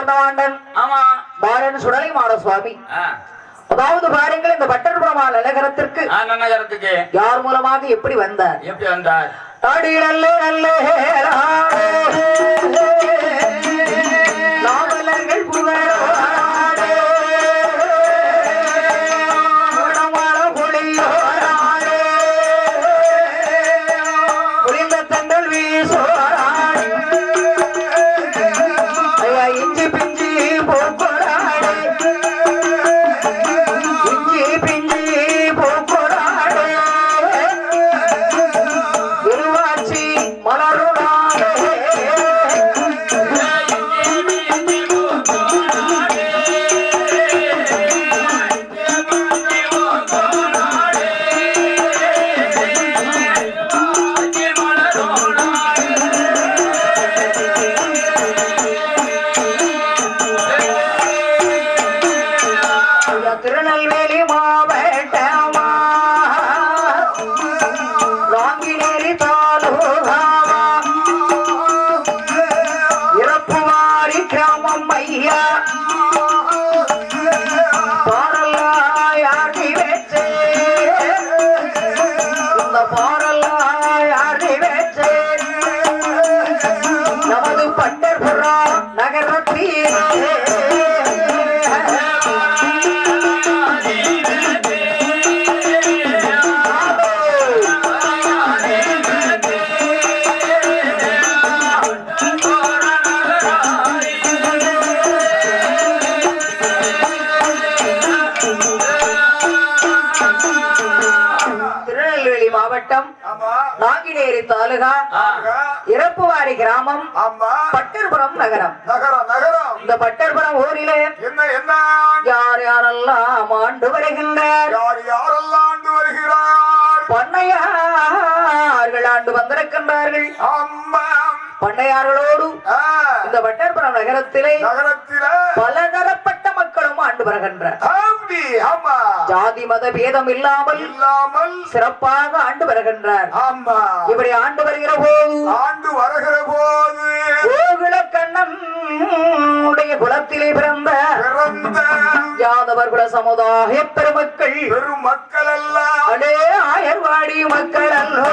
மகர்ந்தவாண்டன் ஆமா பாரன் சுடலை மாட சுவாமி. அதாவது பாருங்கள், இந்த பட்டர்புரமால் நகரத்திற்கு நகரத்துக்கு யார் மூலமாக எப்படி வந்தார்? எப்படி வந்தார்? அடி நல்ல நல்ல நாவலர்கள் புகழோராடே குணமான பொழியோராடே புரிந்த தங்கள் வீசோராடே ஐயா இஞ்சி பிஞ்சி போக்கோராடே இஞ்சி பிஞ்சி போக்கோராடே இருவாச்சி மலருடாடே திருநெல்வேலி மாவட்டமா நாங்கினேரி தாலுகாவா இறப்புவாரி கிராமம் ஐயா பாரல்லாயாடி வச்சே இந்த பாரல்லாயாடி வச்சே நமது பட்டர்புரா நகரத்திலே திருநெல்வேலி மாவட்டம் நாங்கினேரி தாலுகா இறப்புவாரி கிராமம் பட்டர்புரம் நகரம். இந்த பட்டர்புரம் ஊரிலே யார் யாரெல்லாம் ஆண்டு வருகின்றார்? பண்ணையார்கள் ஆண்டு வந்திருக்கின்றார்கள். பண்ணையார்களோடு இந்த பட்டர்புரம் நகரத்திலே பலதரப்பட்ட மக்களும் ஆண்டு வருகின்றனர். ஜாதி மத பேதம் இல்லாமல் சிறப்பாக ஆண்டு வருகின்றார். இப்படி ஆண்டு வருகிற போது கோகுலக்கண்ணன் உடைய குலத்திலே பிறந்த யாதவர் குல சமுதாய பெருமக்கள் அடே ஆயர்வாடி மக்கள் அல்லோ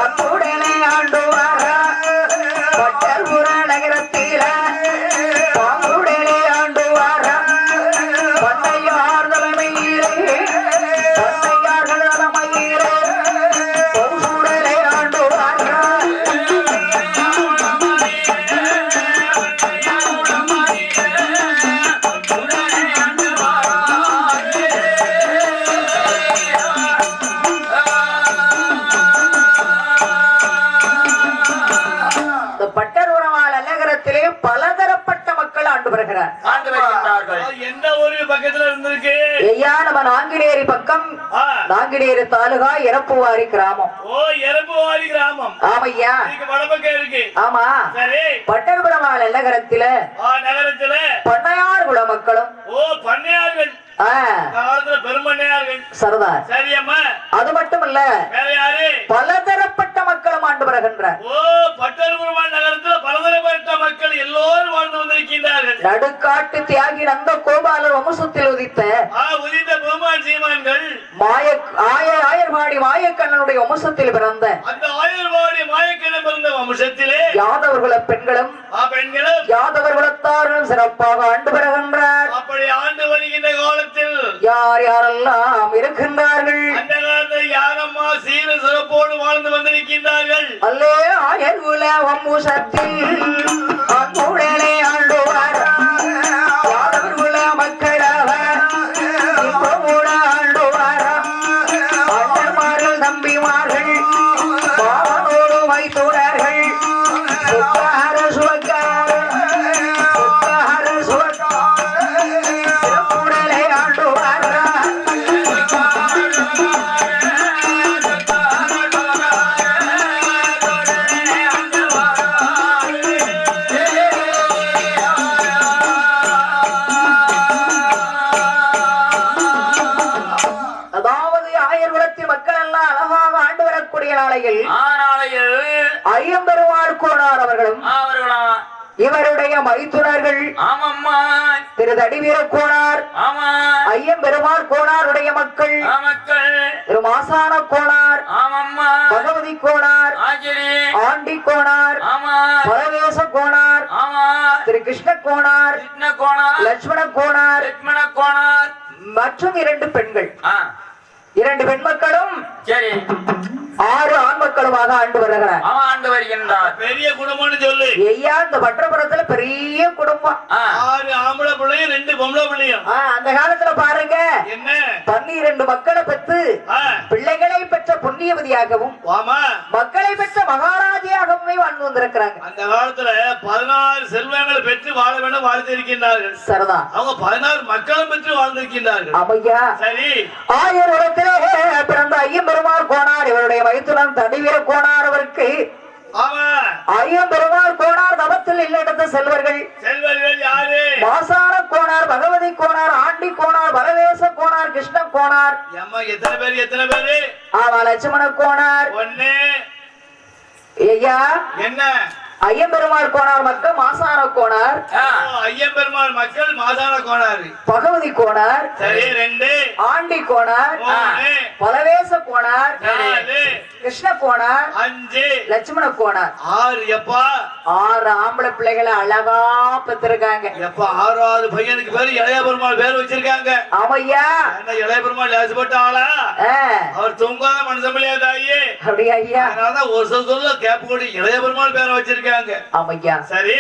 அத்துடனே ஆண்டு வர பட்டர்புர நகரத்தில பாங்குடனே ஆண்டு வர பண்ணையார் தலைமையிலே பண்ணையார்கள் தலைமையிலே பொருளுடனே ஆண்டு வர பட்டர்புரமால் நகரத்திலே பலதரப்பட்ட மக்கள் ஆண்டு வருகிறார். எந்த ஒரு பக்கத்துல இருந்திருக்கு ஐயா? நம்ம நாங்கினேரி பக்கம், நாங்கினேரி தாலுகா இறப்புவாரி கிராமம். இறப்புவாரி கிராமம். ஆமையா, வடபக்கம் இருக்கு. ஆமா. சரி. பட்டர்புரமால் நகரத்தில பண்ணையார் குல மக்களும் பண்ணையார்கள் பெருமண்ணையார்கள் சரதார். சரியம்மா. அது மட்டுமல்ல, பலதரப்பட்ட மக்களும் ஆண்டு வருகின்றார். பட்டர்புரம் நகரத்தில் பலதரப்பட்ட மக்கள் எல்லோரும் வாழ்ந்து வந்திருக்கின்றார்கள். நடுக்காட்டு தியாகி நந்த கோபாலர் வம்சத்தில் உதித்த பெருமான் சீமான்கள் ஆயர்வாடி மாயக்கண்ணனுடைய வம்சத்தில் பிறந்த அந்த ஆயர்வாடி மாயக்கண்ணன் பிறந்த வம்சத்திலே யாதவர்குல பெண்களும் யாதவர் குலத்தாரும் சிறப்பாக ஆண்டு வருகின்றார். அப்படி ஆண்டு வருகின்ற காலத்தில் யார் யாரெல்லாம் இருக்கின்றார்கள்? அந்த காலத்தில் யாரம்மா சீர சிறப்போடு வாழ்ந்து வந்திருக்கின்றார்கள். அல்லே ஆயர்குல வம்சத்தில் அங்குடனே ஆண்டு வர யாதவர்குல மக்களாக ஆண்டு வர அண்ணன்மார்கள் தம்பிமார்கள் பாவனோடு வைத்துடார்கள். சுக்கார சுவக்கார சிறப்புடனே ஆண்டு வர நாளையில் ஐயம்பெருமாள் கோனார் அவர்களும் இவருடைய மைத்துனர்கள் ஆமம்மா திரு தடிவீர கோனார், ஆமா ஐயம் பெருமாள் கோனாருடைய மக்கள் மக்கள் திரு மாசான கோனார், ஆமம்மா பகவதி கோனார், ஆச்சரி ஆண்டி கோனார், ஆமா பரவேச கோனார், ஆமா திரு கிருஷ்ண கோனார், கிருஷ்ண கோணார் லட்சுமண கோனார் லட்சுமண கோணார் மற்றும் 2 பெண்கள், ஆ 2 பெண் மக்களும் சரி 6 ஆண் மக்களுமாக ஆண்டு வருகிறார். அவன் ஆண்டு வருகின்றார் பெரிய குடும்பம்னு சொல்லு ஐயா இந்த பட்டபுரத்துல பெரிய குடும்பம். 6 ஆம்பளை பிள்ளையும் 2 பொம்பளை பிள்ளையும். அந்த காலத்துல பாருங்க என்ன 12 மக்களை பெற்று பிள்ளைகளை பெற்ற புண்ணியவதியாகவும் மக்களை பெற்ற மகாராஜியாகவுமே வாழ்ந்து வந்திருக்கிறாங்க. அந்த காலத்துல 16 செல்வங்களை பெற்று வாழ வேண்டும் வாழ்ந்திருக்கின்றார்கள். சரிதான். அவங்க 16 மக்களும் பெற்று வாழ்ந்திருக்கின்றார்கள். ஆமையா சரி. ஆயிரத்திலே பிறந்த ஐயம் பெருமாள் கோனார் இவருடைய மைத்துனன் தடிவீர கோனார் அவருக்கு ஐயம் பெருமாள் கோனார் தவத்தில் இல்லிடத்த செல்வர்கள் யாரு? மாசான கோனார், பகவதி கோனார், ஆண்டி கோனார், பரவேச கோனார், கிருஷ்ண கோனார். எத்தனை பேரு? ஆமா லட்சுமண கோனார். ஒண்ணு. ஐயா என்ன? ஐயம்பெருமாள் கோனார் மக்கள் மாசான கோனார், ஐயம்பெருமாள் மக்கள் மாசான கோனார், பகவதி கோனார், சரி 2, ஆண்டி கோனார், பரவேச கோனார், கிருஷ்ண கோனார், 5, லட்சுமண கோனார், 6. எப்பா 6 ஆம்பளை பிள்ளைகளை அழகா பெற்றிருக்காங்க. எப்பா 6வது பையனுக்கு பேரு இளைய பெருமாள் பேர் வச்சிருக்காங்க. ஆமையா என்ன இளைய பெருமாள் லேசுப்பட்ட ஆளா? அவர் தூங்காத மனுஷன் இல்லையாதாயே? அப்படியா ஐயா? அதனாலதான் ஒரு சொல்ல கேப்பு கூட இளைய பெருமாள் பேரை வச்சிருக்காங்க. ஆமையா சரி.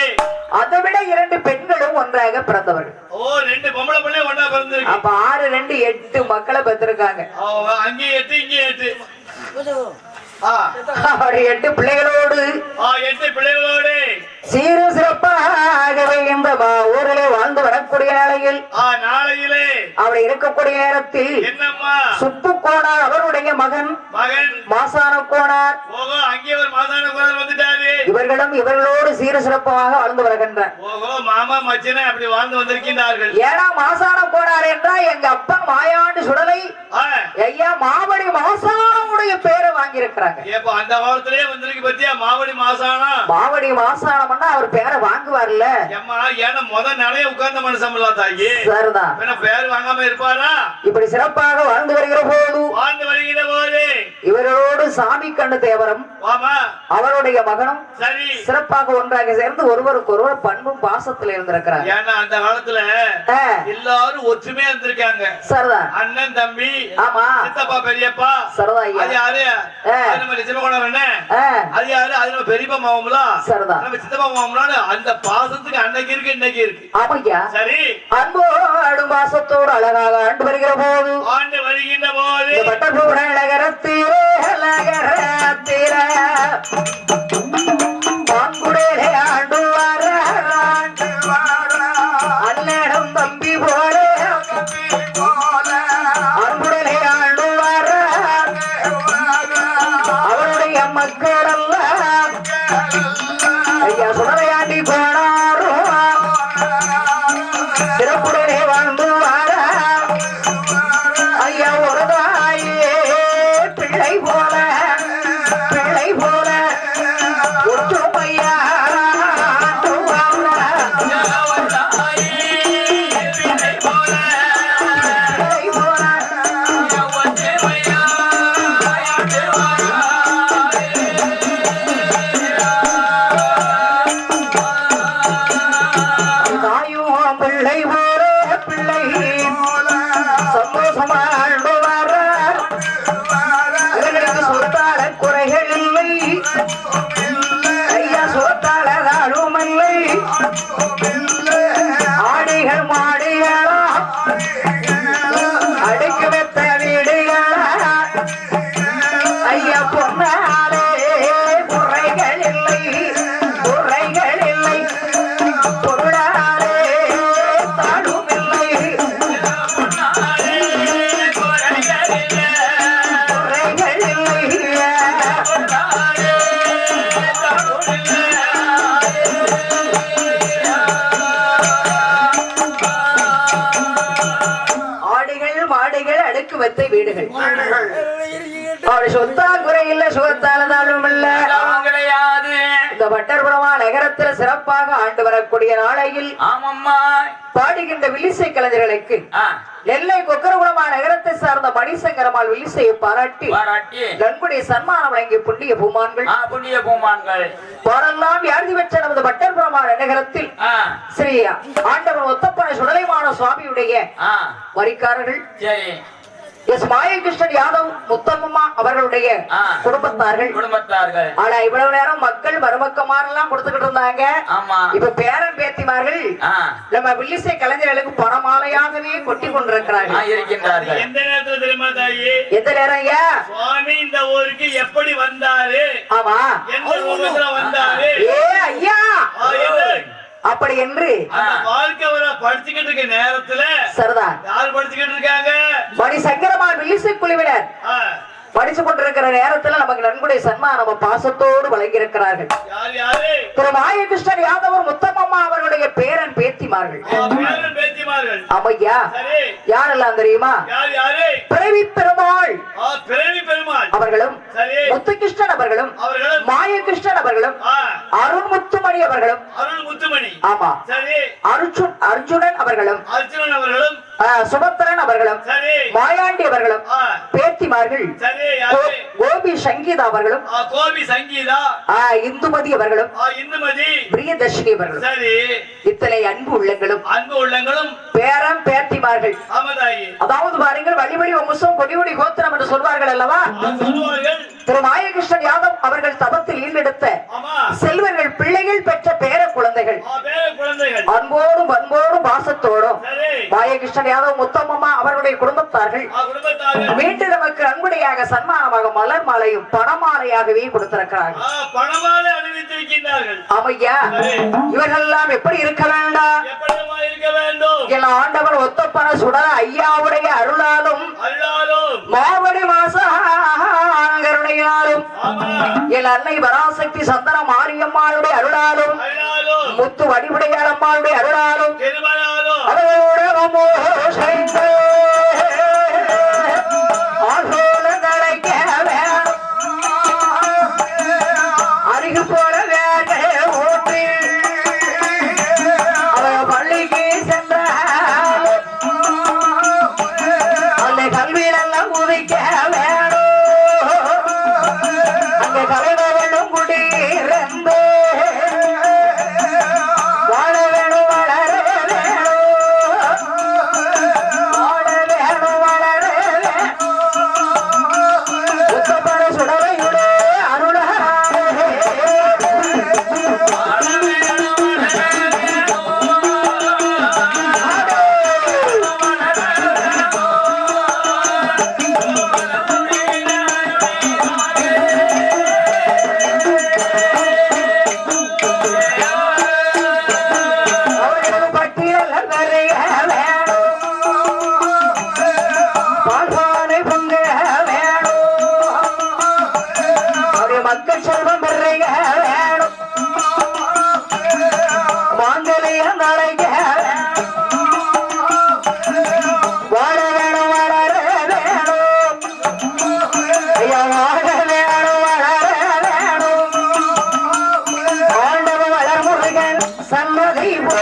அதை விட 2 பெண்களும் ஒன்றாக பிறந்தவர்கள். 2 பொம்பளை பிள்ளை ஒன்னா பிறந்திருக்கு. அப்ப 6, 2, 8 மக்களை பெற்றிருக்காங்க. அங்கே 8 இங்கே 8. 8 பிள்ளைகளோடு 8 பிள்ளைகளோடு சீரு சிறப்பாகவே இந்த ஊரிலே வாழ்ந்து வரக்கூடிய நிலையில் நாளையிலே அவர் இருக்கக்கூடிய நேரத்தில் என்னம்மா சுப்பு கோனார் அவருடைய மகன் மாசான கோனார் அங்கே ஒரு மாசான கோனார் வந்துட்டாரு. இவர்களும் இவர்களோடு சீரு சிறப்பாக வாழ்ந்து வருகின்றார். மாமா மச்சனை அப்படி வாழ்ந்து வந்திருக்கின்றார்கள். ஏன்னா மாசான கோனார் என்றால் எங்க அப்பா மாயாண்டு சுடலை ஐயா மாவடி மாசானமுடைய பேரை வாங்கி இருக்கிறாங்க. அந்த காலத்திலே வந்திருக்கு பத்தியா மாவடி மாசானா? மாவடி மாசானம் அவர் பேரை வாங்குவார்ல. ஏன்னா முதல் நாளே உட்கார்ந்த மனுஷன் தாயி சரிதான் பேர் வாங்காம இருப்பாரா? இப்படி சிறப்பாக வாழ்ந்து வருகிற போது இவர்களோடு சாமி கண்ணு தேவரம் அவருடைய மகனும் சரி சிறப்பாக ஒன்றாக சேர்ந்து ஒருவருக்கு ஒருவர் பண்பும் பாசத்தில் இருந்திருக்கிறார். ஏன்னா அந்த காலத்துல எல்லாரும் ஒற்றுமையா இருந்திருக்காங்க. சரிதான். அண்ணன் தம்பி, ஆமா சித்தப்பா பெரியப்பா. சரிதான். அது யாரு? நம்ம நிஜமகோணம் என்ன? அது யாரு? அது நம்ம பெரியப்பா மாமலா. சரிதான். நம்ம சித்தப்பா மாமலான்னு அந்த பாசத்துக்கு அன்னைக்கு இருக்கு இன்னைக்கு இருக்கு. ஆமையா சரி. அன்போடு பாசத்தோடு அழகாக ஆண்டு வருகிற போது ஆண்டு வருகின்ற போது பட்டபுர நகரத்திலே பாங்குடலே ஆண்டு வர அண்ணனும் தம்பி போல அன்புடலே ஆண்டு வர அவருடைய மக்கள் எல்லாம் ஐயா சுடலையாண்டி போனாரோ சிறப்புடனே வாழ்ந்து வர ஐயா ஒரு தாயே பிள்ளை போல ஒற்றுமையா ஆடிகள் மாடிகளா அடுக்கு வைத்த வீடுகளா ஐயா பொன்னாலே குறைகள் இல்லை பொருளாலே தாழும் இல்லை வைத்த வீடுகள் அவருடைய சொத்தா குறை இல்ல சுகத்தால தாழும் இல்ல கிடையாது. இந்த வட்டர்புரமா நகரத்தில் சிறப்பாக ஆண்டு வரக்கூடிய நாளையில் ஆமாம்மா பாடுகின்ற வில்லிசை கலைஞர்களுக்கு நெல்லை கொக்கரகுளமா நகரத்தை சார்ந்த மணிசங்கரமால் வில்லிசையை பாராட்டி நன்கொடைய சன்மானம் வழங்கிய புண்ணிய பூமான்கள் பாடெல்லாம் யாருதி பெற்ற நமது வட்டர்புரமா நகரத்தில் ஸ்ரீ ஆண்டவர் ஒத்தப்பன சுடலைமான சுவாமியுடைய வரிக்காரர்கள் எஸ் மாயகிருஷ்ணன் யாதவ் முத்தம்மா அவர்களுடைய குடும்பத்தார்கள். ஆனா இவ்வளவு நேரம் மக்கள் மருமக்கமாரெல்லாம் கொடுத்துக்கிட்டு இருந்தாங்க. இப்ப பேரன் பேத்திமார்கள் நம்ம வில்லிசை கலைஞர்களுக்கு பணமாலையாகவே கொட்டி கொண்டிருக்கிறார்கள். எந்த நேரத்துல தெரியுமா தாயி? எந்த நேரம் ஐயா? சுவாமி இந்த ஊருக்கு எப்படி வந்தாரு? ஆமா, எந்த ஊர்ல வந்தாரு? ஏ ஐயா, அப்படி என்று வாழ்க்கை வர படிச்சுக்கிட்டு இருக்க நேரத்துல சரிதான். யார் படிச்சுக்கிட்டு இருக்காங்க? மணிசங்கரமால் வில்லிசை குழுவினர் படிச்சு கொண்டிருக்கிற நேரத்துல நமக்கு நன்கொடை சன்மானம் நம்ம பாசத்தோடு வழங்கி இருக்கிறார்கள். திரு மாயகிருஷ்ணன் யாதவர் முத்தம்மா அவர்களுடைய பேரன் பேத்திமார்கள். ஆமையா, யாரெல்லாம் தெரியுமா? பிறவி பெருமாள் அவர்களும், முத்துகிருஷ்ணன் அவர்களும், மாயகிருஷ்ணன் அவர்களும், அருண்முத்துமணி அவர்களும், ஆமா அர்ஜுனன் அவர்களும், சுபத்திரன் அவர்களும், மாயாண்டி அவர்களும் பேத்திமார்கள். கோபி சங்கீதா அவர்களும், இந்துமதி அவர்களும், பிரியதர்ஷினி அவர்களும், இத்தனை அன்பு உள்ளங்களும் பேரம் பேத்திமார்கள். அதாவது பாருங்கள், வழிவழி வம்சம் கொடிவொடி கோத்திரம் என்று சொல்வார்கள் அல்லவா? திரு மாயகிருஷ்ணன் யாதவ் அவர்கள் தபத்தில் ஈண்டெடுத்த செல்வர்கள், பிள்ளைகள் பெற்ற பேர குழந்தைகள். அன்போடும் அன்போடும் பாசத்தோடும் மாயகிருஷ்ணன் யாதவ் முத்தம்மா அவர்களுடைய குடும்பத்தார்கள் மீண்டும் நமக்கு அன்புடையாக சன்மானமாக மலர் மாலையும் பணமாலையாகவே கொடுத்திருக்கிறார்கள். ஆமையா, இவர்கள் எல்லாம் எப்படி இருக்க வேண்டாம்? என் ஆண்டவர் ஒத்தப்பன சுடர ஐயாவுடைய அருளாலும் மாவடி மாசகருணையாலும் என் அன்னை பராசக்தி சந்தன மாரியம்மாளுடைய அருளாலும் முத்து வடிவுடையாள் அம்மாளுடைய அருளாலும் அவர்களோட அருகு போல வேக ஊற்றி அவர் பள்ளிக்கு சென்ற அந்த கல்வியிலெல்லாம் உதிக்க வேணும். அங்க கலைவர்களும் குடியிருந்து வாழ வேணும், வளர வேணும், வாழ வேணும், வளர வேணும். உத்தப்பன சுடலையுடைய மக்கள் செல்வம் பெறைய வேணும், மாங்கலியம் நடைக வாழ வேணும், வளர வேணும், ஐயா வாழ வேணும், வளர வேணும். ஆண்டவ வளர் முருகன் சன்னதி போ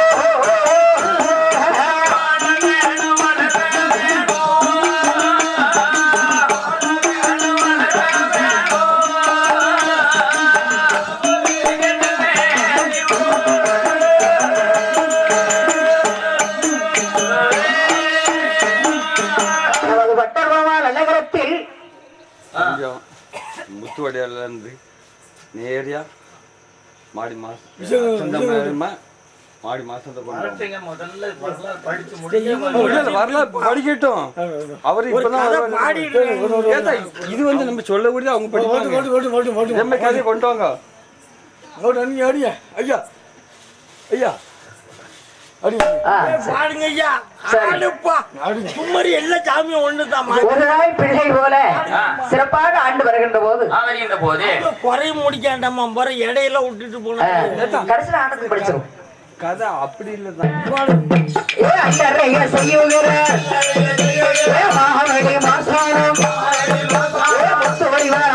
முத்துவடையால இருந்து நேரியா மாடி மாசத்தை படிக்கட்டும். அவரு இப்பதான் இது வந்து நம்ம சொல்ல கூடிய அவங்க படிப்பாங்க. கதையை கொண்டு வாங்க ஐயா ஐயா ஒரு நாள் பிள்ளை போல சிறப்பாக ஆண்டு வருகின்ற போது குறை முடிக்காண்டாமா போற இடையில விட்டுட்டு போன கடைசியில் ஆண்டத்துக்கு படிச்சிடும் கதை அப்படி இல்லதான்.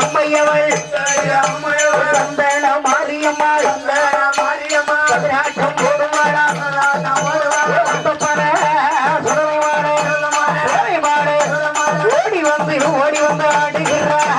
அம்மையவள் மாரியம்மாள் ஓடி வந்து ஆடுகிறார்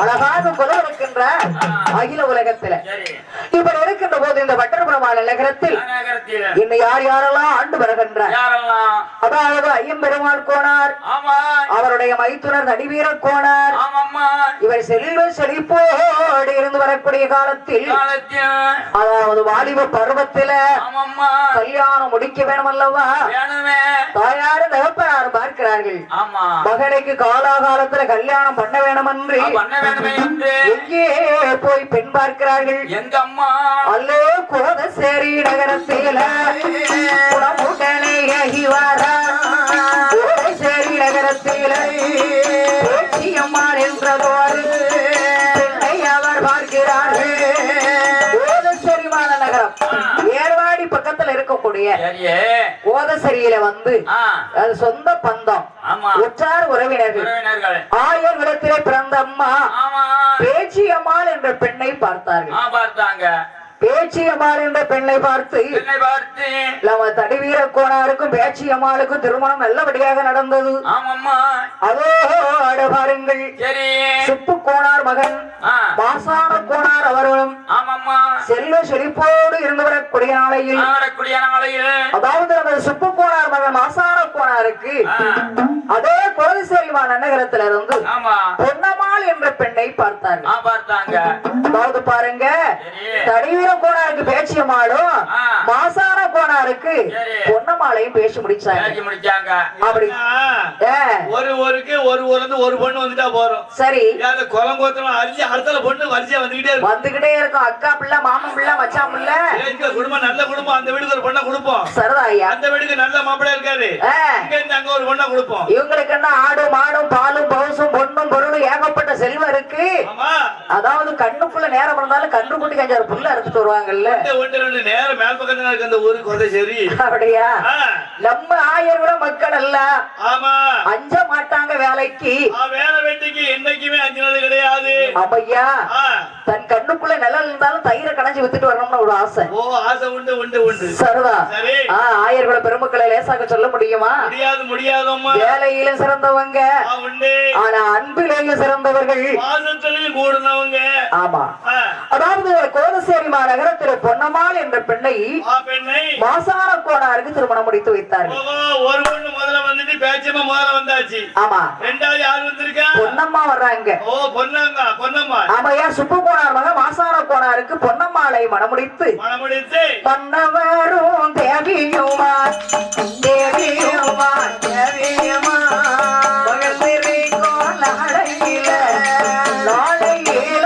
அழகாக கொலவிருக்கின்ற அகில உலகத்துல இப்ப இருக்கின்ற போது இந்த வட்டர்புரமான நகரத்தில் இன்னும் யார் யாரெல்லாம் ஆண்டு வருகின்ற அதாவது ஐயம்பெருமாள் கோனார், அவருடைய மைத்துனர் நடிவீர கோனார், இவர் செல்வ செழிப்போடு இருந்து வரக்கூடிய காலத்தில் அதாவது வாலிப பருவத்தில கல்யாணம் முடிக்க வேணும் அல்லவா, தாயாரு தகப்பனார் பார்க்கிறார்கள் மகனுக்கு காலாகாலத்துல கல்யாணம் பண்ண வேணும் என்று எங்கே போய் பெண் பார்க்கிறார்கள். எங்க அம்மா அல்லோ கோதசேரி நகரத்தில குணமுடனே கோதசேரி நகரத்தில பேச்சியம்மாள் என்றதோடு பெண்ணை அவர் பார்க்கிறார்கள். கோதசேரி மாநகரம் ஏர்வாடி பக்கத்துல இருக்கக்கூடிய கோதசரியில வந்து அது சொந்த பந்தம் உற்றார் உறவினர்கள் ஆயர் விடத்திலே பிறந்த அம்மா பேச்சியம்மாள் என்ற பெண்ணை பார்த்தார்கள். பேச்சியம்மாள் என்ற பெண்ணை பார்த்து நம்ம தடிவீர கோனாருக்கும் பேச்சியம்மாளுக்கும் திருமணம் நல்லபடியாக நடந்தது. அதோடு பாருங்கள் சுப்பு கோனார் மகன் மாசான கோனார் அவர்களும் செல்வ செழிப்போடு இருந்து வரக்கூடிய நாளையில் அதாவது நம்ம சுப்பு கோனார் மகன் மாசான கோனாருக்கு அதே கோதசேரி நகரத்தில இருந்து பொன்னம்மாள் என்ற பெண்ணை பார்த்தாங்க. அதாவது பாருங்க தடிவீர கோனாருக்கு பேச்சியம்மாளும் மாசான கோனாருக்கு பொன்னம்மாளையும் பேசி முடிச்சாங்க. அப்படி ஒருவருக்கு ஒரு ஒரு பொண்ணு வந்துட்டா போறோம். சரி குளங்கோத்திரம் அரிசி அடுத்த பொண்ணு வரிசையா வந்துகிட்டே இருக்கும். அக்கா பிள்ளை மாமன் பிள்ளை மச்சான் பிள்ளை குடும்பம் நல்ல குடும்பம், அந்த வீட்டுக்கு ஒரு பொண்ணை கொடுப்போம். சரிதாயா, அந்த வீட்டுக்கு நல்ல மாப்பிள்ளை இருக்காரு, அங்க ஒரு பொண்ணை கொடுப்போம். இவங்களுக்கு என்ன ஆடும் மாடும் பாலும் பவுசும் பொண்ணும் பொருளும் ஏகப்பட்ட செல்வம் இருக்கு. அதாவது கண்ணுக்குள்ள நேரம் இருந்தாலும் கன்று குட்டி கஞ்சாறு புல்ல அறுத்துட்டு வருவாங்கல்ல. ஒன்று நேரம் மேல் பக்கத்துல இருக்கு அந்த ஊருக்கு கொண்டை சரி. அப்படியா? நம்ம ஆயர்கள மக்கள் அல்ல. ஆமா. அஞ்ச மாட்டாங்க வேலைக்கு. வேலை வெட்டிக்கு என்னைக்குமே அஞ்சினது கிடையாது. ஆமையா. தன் கண்ணுக்குள்ள நிழல் இருந்தாலும் தயிரை கடைஞ்சி வித்துட்டு வரணும்னு ஒரு ஆசை. ஓ ஆசை உண்டு உண்டு உண்டு. சரிதா. ஆயர்கள பெருமக்களை லேசாக சொல்ல முடியுமா? முடியாது முடியாதம்மா. வேலையில சிறந்தவங்க உண்டு. ஆனா அன்பிலேயே சிறந்தவர்கள். பாசத்திலையும் கூடுனவங்க. ஆமா. அதாவது கோதசேரி மாநகரத்தில் பொன்னம்மாள் என்ற பெண்ணை மாசான கோனாருக்கு திருமணம் முடித்து வைத்தார்கள். ஒரு பொண்ணு முதல்ல வந்துட்டு பேச்சம்மா முதல்ல வந்தாச்சு. ஆமா. ரெண்டாவது யார் வந்திருக்கா? பொன்னம்மா வர்றாங்க. ஓ பொன்னம்மா. ஆமையா சுப்பு கோனார் மக மாசான கோனாருக்கு பொன்னம்மாளை மணமுடித்து மன்னவரும் தேவியுமா தேவியுமா தேவியுமா மகசிரி கோலாடையில நாளையில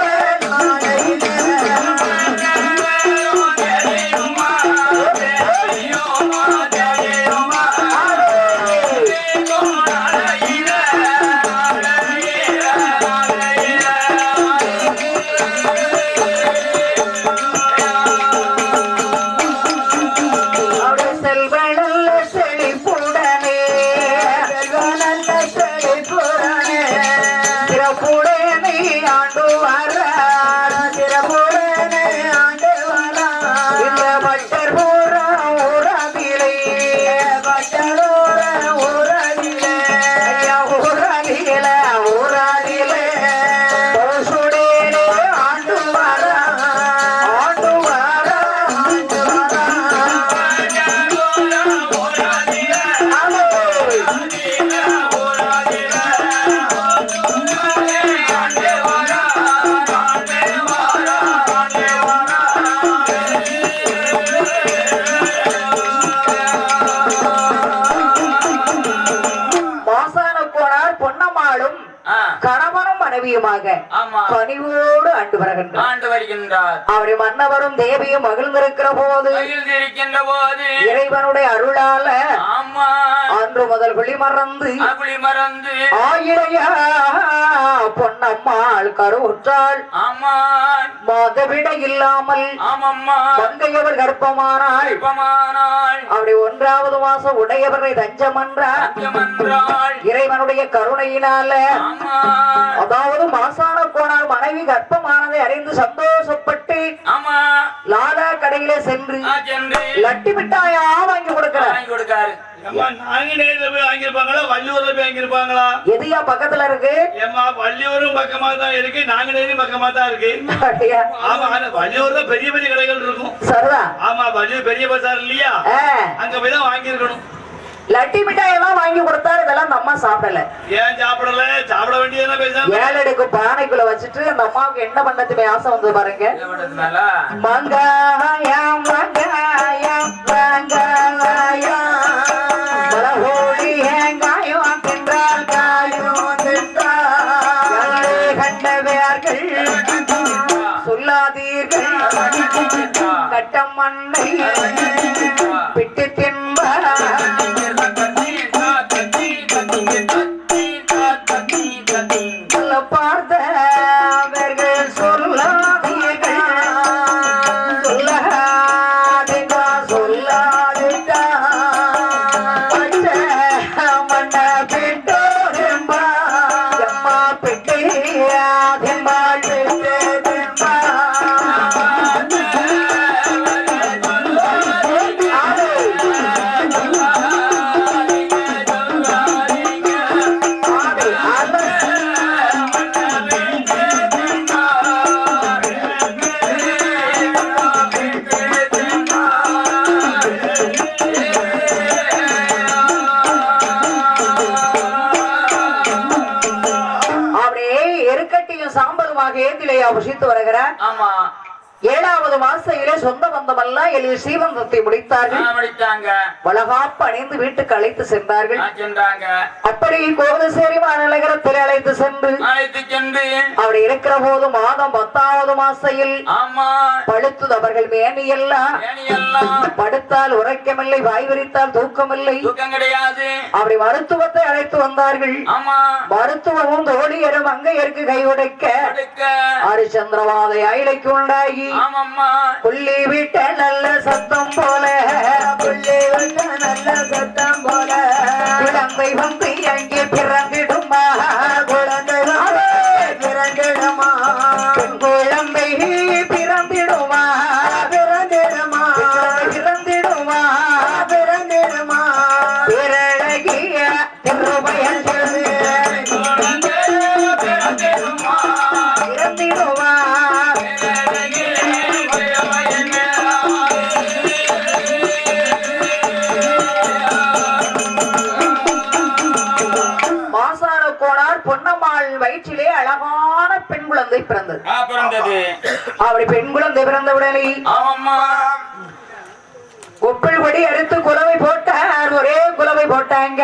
பணிவோடு ஆண்டு வருகின்றார். அவருடைய மன்னவரும் தேவியும் மகிழ்ந்திருக்கிற போது இறைவனுடைய அருளால அன்று முதல் குழி மறந்து ஆயிரையா பொன்னம்மாள் கருவுற்றாள். மாதவிட இல்லாமல் மங்கையவர் கர்ப்பமானாள். அப்படி 1வது மாசம் உடையவரை தஞ்சமன்றார். இறைவனுடைய கருணையினால அதாவது மாசான கோனார் மனைவி கர்ப்பமானதை அறிந்து சந்தோஷப்பட்டு லாலா கடையில சென்று லட்டி மிட்டாயா வாங்கி கொடுக்கிறார். எதையா பக்கத்துல இருக்கு? வள்ளியூரும் பக்கமா தான் இருக்கு, நாங்குநேரியும் பக்கமா தான் இருக்கு. வள்ளியூர் தான் பெரிய பெரிய கடைகள் இருக்கும். சரிதான். ஆமா வள்ளியூர் பெரிய பசார் இல்லையா, அங்க போய் தான் வாங்கி இருக்கணும். லட்டி மிட்டாய் எல்லாம் வாங்கி கொடுத்தாரு. இதெல்லாம் அந்த அம்மா சாப்பிடல. ஏன் சாப்பிடல? சாப்பிட வேண்டியதுதான் பேசாம 7 அடுக்கு பானைக்குள்ள வச்சுட்டு அந்த அம்மாவுக்கு என்ன பண்ணதுமே ஆசை வந்து பாருங்க. மங்காயம் மங்காயம் மங்காயம் மலஹோடி ஏங்காயம் தின்றால் காயும் தின்றால் கண்டவையார்கள் சொல்லாதீர்கள் கட்டம் மண்ணை விட்டு தின்பார். பார்த்தவர்கள் சொல்லாதீர்கள் சொல்லாதீங்க சொல்லாதீங்க மண்ண பிட்டோரும்பா எம்மா பிட்டி அதிம்பாள் பிட்டேரும்பா. 7வது மாசையிலே சொந்த பந்தமெல்லாம் எளிய சீவந்தத்தை முடித்தார்கள். வளகாப்பு அணிந்து வீட்டுக்கு அழைத்து சென்றார்கள். அப்படி கோதசேரி மாநகரத்தில் அழைத்து சென்று அப்படி இருக்கிற போது மாதம் 10வது மாசையில் படுத்து அவர்கள் மேனியெல்லாம் படுத்தால் உரைக்கமில்லை, வாய் விரித்தால் தூக்கமில்லை. அப்படி மருத்துவத்தை அழைத்து வந்தார்கள். மருத்துவமும் தோழியரும் அங்கையருக்கு கை உடைக்க ஹரிச்சந்திரவாத அயிலைக்கு உண்டாகி புள்ளி விட்ட நல்ல சத்தம் போல, புள்ளி விட்ட நல்ல சத்தம் போல குழந்தை வந்து அங்கே பிறந்திடுமா, குழந்தை பிறந்திடுமா, குழந்தை பிறந்திடுமா, பிறந்திடுமா, பிறந்திடுமா, பிறந்திடுமா, பிறழகிய திருமயல் பிறந்திடுமா. வயிற்றிலே அழகான பெண் குழந்தை பிறந்தது. அப்படி பெண் குழந்தை பிறந்தவுடனே கொப்பிள்படி அறுத்து குலவை போட்டார். ஒரே குலவை போட்டாங்க.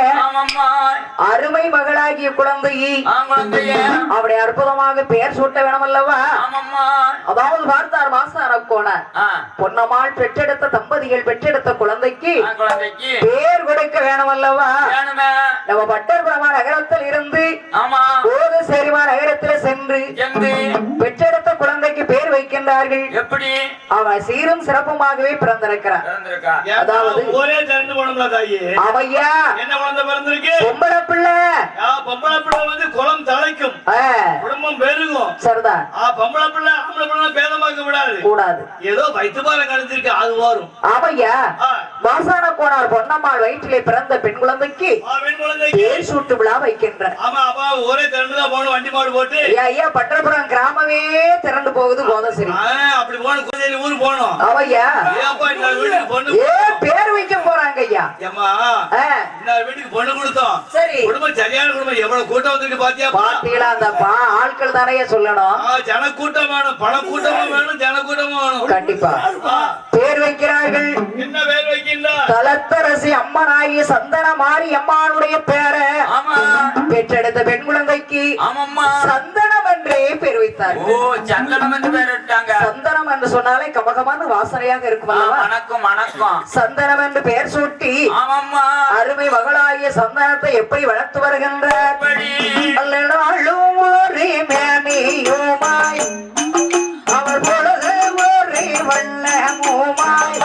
அருமை மகளாகிய குழந்தையை அப்படி அற்புதமாக பெயர் சூட்ட வேணும் அல்லவா? அதாவது பார்த்தார் மாசான கோணார் பொன்னம்மாள் பெற்றெடுத்த தம்பதிகள் பெற்றெடுத்த குழந்தைக்கு பேர் கொடுக்க வேணும் அல்லவா? நம்ம பட்டர்புரமா நகரத்தில் இருந்து கோதசேரிமா நகரத்தில் சென்று பெற்றெடுத்த குழந்தைக்கு பேர் வைக்கின்றார்கள். எப்படி? அவன் சீரும் சிறப்புமாகவே பிறந்திருக்கிறார். அதாவது ஒரே ரெண்டு குழந்தை தாயி. அவையா என்ன குழந்தை பிறந்திருக்கு? பொம்பளை பிள்ளை. பொம்பளை பிள்ளை வந்து குலம் தலைக்கும், குடும்பம் பெருகும். சரிதான். பொம்பளை பிள்ளை ஆம்பளை பிள்ளை பேதமாக்க விடாது, கூடாது. ஏதோ வயிற்றுப்பாறை கழிச்சிருக்கு, அது வரும். அவையா மாசான கோணார் பொன்னம்மாள் வயிற்றிலே பிறந்த பெண் குழந்தைக்கு பேர் சூட்டு விழா வைக்கின்றார். ஆமா, அப்பா ஒரே திரண்டுதான் போகணும், வண்டி மாடு போட்டு. ஐயா பட்டர்புரம் கிராமமே திரண்டு போகுது கோதசேரி. அப்படி போகணும், கோதேரி ஊரு போகணும். அவையா பொண்ணு பேர் வைக்க போறாங்க ஐயா. வீட்டுக்கு பொண்ணு கொடுத்தோம். சரி, குடும்பம் சரியான குடும்பம். எவ்வளவு கூட்டம் வந்துருக்கு பாத்தியா? பாத்தீங்களா? அந்த ஆட்கள் தானே சொல்லணும். ஜன கூட்டம் வேணும், பண கூட்டமும் வேணும், ஜன கூட்டமும் வேணும். கண்டிப்பா பேர் வைக்கிறார்கள். என்ன பேர் வைக்கின்றார்? தலத்தரசி அம்மனாகிய சந்தன மாரி அம்மானுடைய பேர பெற்றெடுத்த பெண் குழந்தைக்கு சந்தனம் என்றே பேர் வைத்தார். சந்தனம் என்று பேர் விட்டாங்க. சந்தனம் என்று சொன்னாலே கமகமான வாசனையாக இருக்கும் அல்லவா? சந்தனம் என்று பெயர் சூட்டி அருமை மகளாகிய சந்தனத்தை எப்படி வளர்த்து வருகின்றார்? அவர் பொழுது ஒரு வண்ணமுமாய்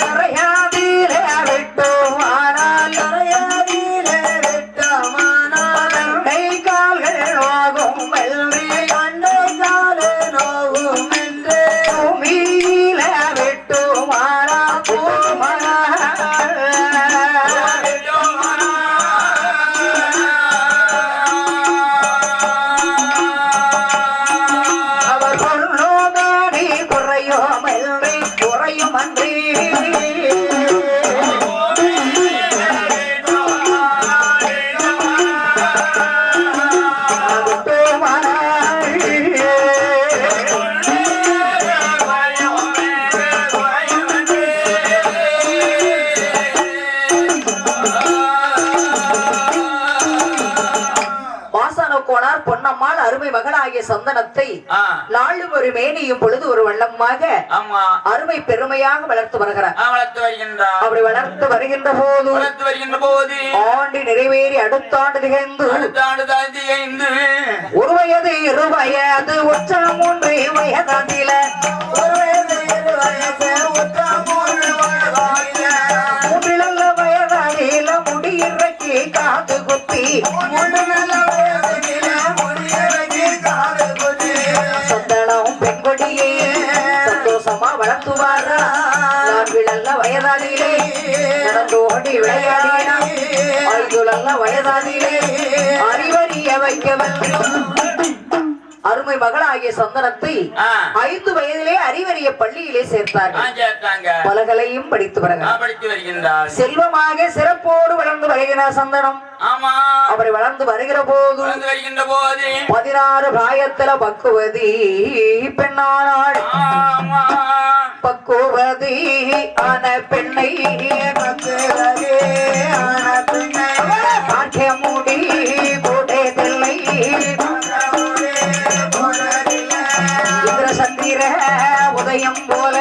கரையாதீர விட்டுமானால், கரையாதீர விட்டுமானால் கை கால்கள் நோகும் வெள்ளி, கண்ணை காலே நோகும் என்று பூமியில விட்டுமானா பூமனா அவர் பொருளோதானே குறையும் வெள்ளி, குறையும் அன்றி பொன்னம்மாள் அருமை மகனாகிய சந்தனத்தை நாளும் ஒரு மேனியும் பொழுது ஒரு வண்ணமாக அருமை பெருமையாக வளர்த்து வருகிறார். அப்படி வளர்த்து வருகின்ற போது ஆண்டு நிறைவேறி அடுத்த ஆண்டு திகழ்ந்து ஒரு வயது 2 வயது உச்சம் 3 வயதில வயதில முடியிறக்கி காது குத்தி சந்தனம் பெண்கொடியே சந்தோஷமா வளர்த்துவாரா. நல்ல வயதாதிலே நடந்தோடி விளையாடினா, 5 நல்ல வயதாதிலே அறிவறிய வைக்கவல்லை. அருமை மகளாகிய சந்தனத்தை 5 வயதிலே அறிவறிய பள்ளியிலே சேர்த்தார்கள். பலகலையும் படித்து வருகிறார். செல்வமாக சிறப்போடு வளர்ந்து வருகிறார் சந்தனம். அவரை வளர்ந்து வருகிற போது 16 பிராயத்தில பக்குவதி பெண்ணானாள். பக்குவதி ஆன பெண்ணை முடி போட்டதில்லை. சந்திர உதயம் போல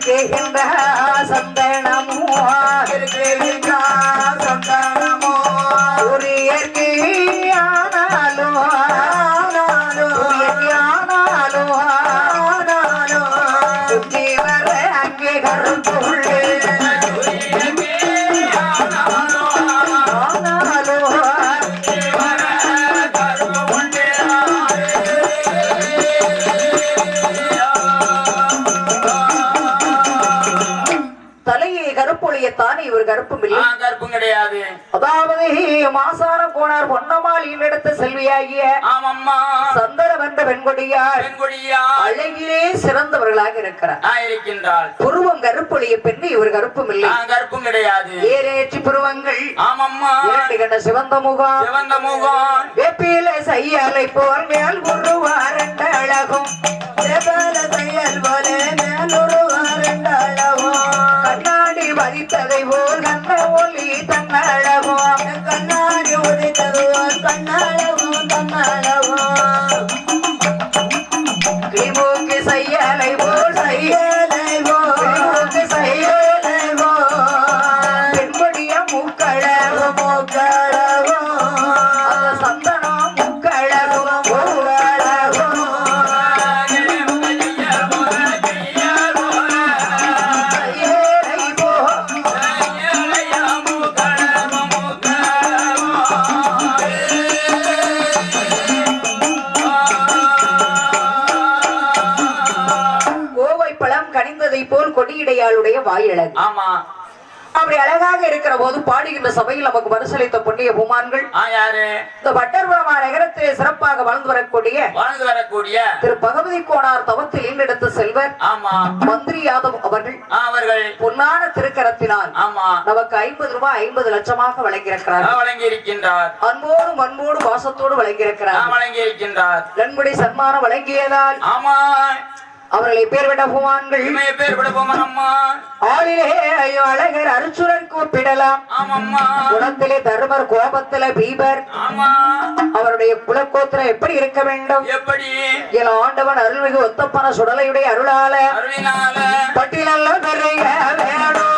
இருக்கின்ற சந்தனமோ ஒரு இயற்கை ஆனாலும் சுற்றி வர அங்கே கருத்து தானே இவர் கருப்பும் இல்லை, கருப்பும் கிடையாது. அதாவது மாசான கோனார் பொன்னம்மாள் ஈன்றெடுத்த செல்வியாகிய சந்தனம் என்ற பெண்கொடியார் அழகிலே சிறந்தவர்களாக இருக்கின்றார். புருவம் கருப்பொழிய பெண்ணு இவர் கருப்பும் இல்லை, கருப்பும் கிடையாது. ஏரேற்றி புருவங்கள் இரண்டு கண்ட சிவந்த முகம் வேப்பில செய்யலை போல் மேல் உருவார் அழகும் செய்யல் போல மேல் உருவார் அழகும் கண்ணாடி வதித்ததை போல் கண்ண ஒலி தன்னழகும் கண்ணாடி உதித்தது போல் கண்ணழகும் தன்னழகும் கிளிமூக்கு செய்யலை போல் செய்யலை போல் செய்யலை போல் பெண்பொடிய மூக்கழகும் மூக்கழகும் சந்தனம் மூக்கழகும் மூக்கழகும் போல் கொடியிடையாளுடைய வாயழகு. ஆமா, அப்படி அழகாக இருக்கிற போது பாடுகின்ற சபையில் நமக்கு பரிசளித்த புண்ணிய பூமான்கள் இந்த வட்டர்புரமா நகரத்திலே சிறப்பாக வாழ்ந்து வரக்கூடிய திரு பகவதி கோனார் தவத்தில் ஈன்றெடுத்த செல்வர் மந்திரி யாதவ் அவர்கள் பொன்னான திருக்கரத்தினால் நமக்கு 50 ரூபாய் 50 லட்சமாக வழங்கியிருக்கிறார். அன்போடு பாசத்தோடு வழங்கியிருக்கிறார். நன்கொடை சன்மானம் வழங்கியதால் அவர்களை பேர் விட பூமான்கள் ஆளிலே அழகர் அருச்சுரன் கூப்பிடலாம். குணத்திலே தர்மர், கோபத்திலே பீபர். அவருடைய குலக்கோத்திரம் எப்படி இருக்க வேண்டும்? ஆண்டவன் அருள்மிகு ஒத்தப்பன சுடலையுடைய அருளால பட்டியல பெரிய வேணும்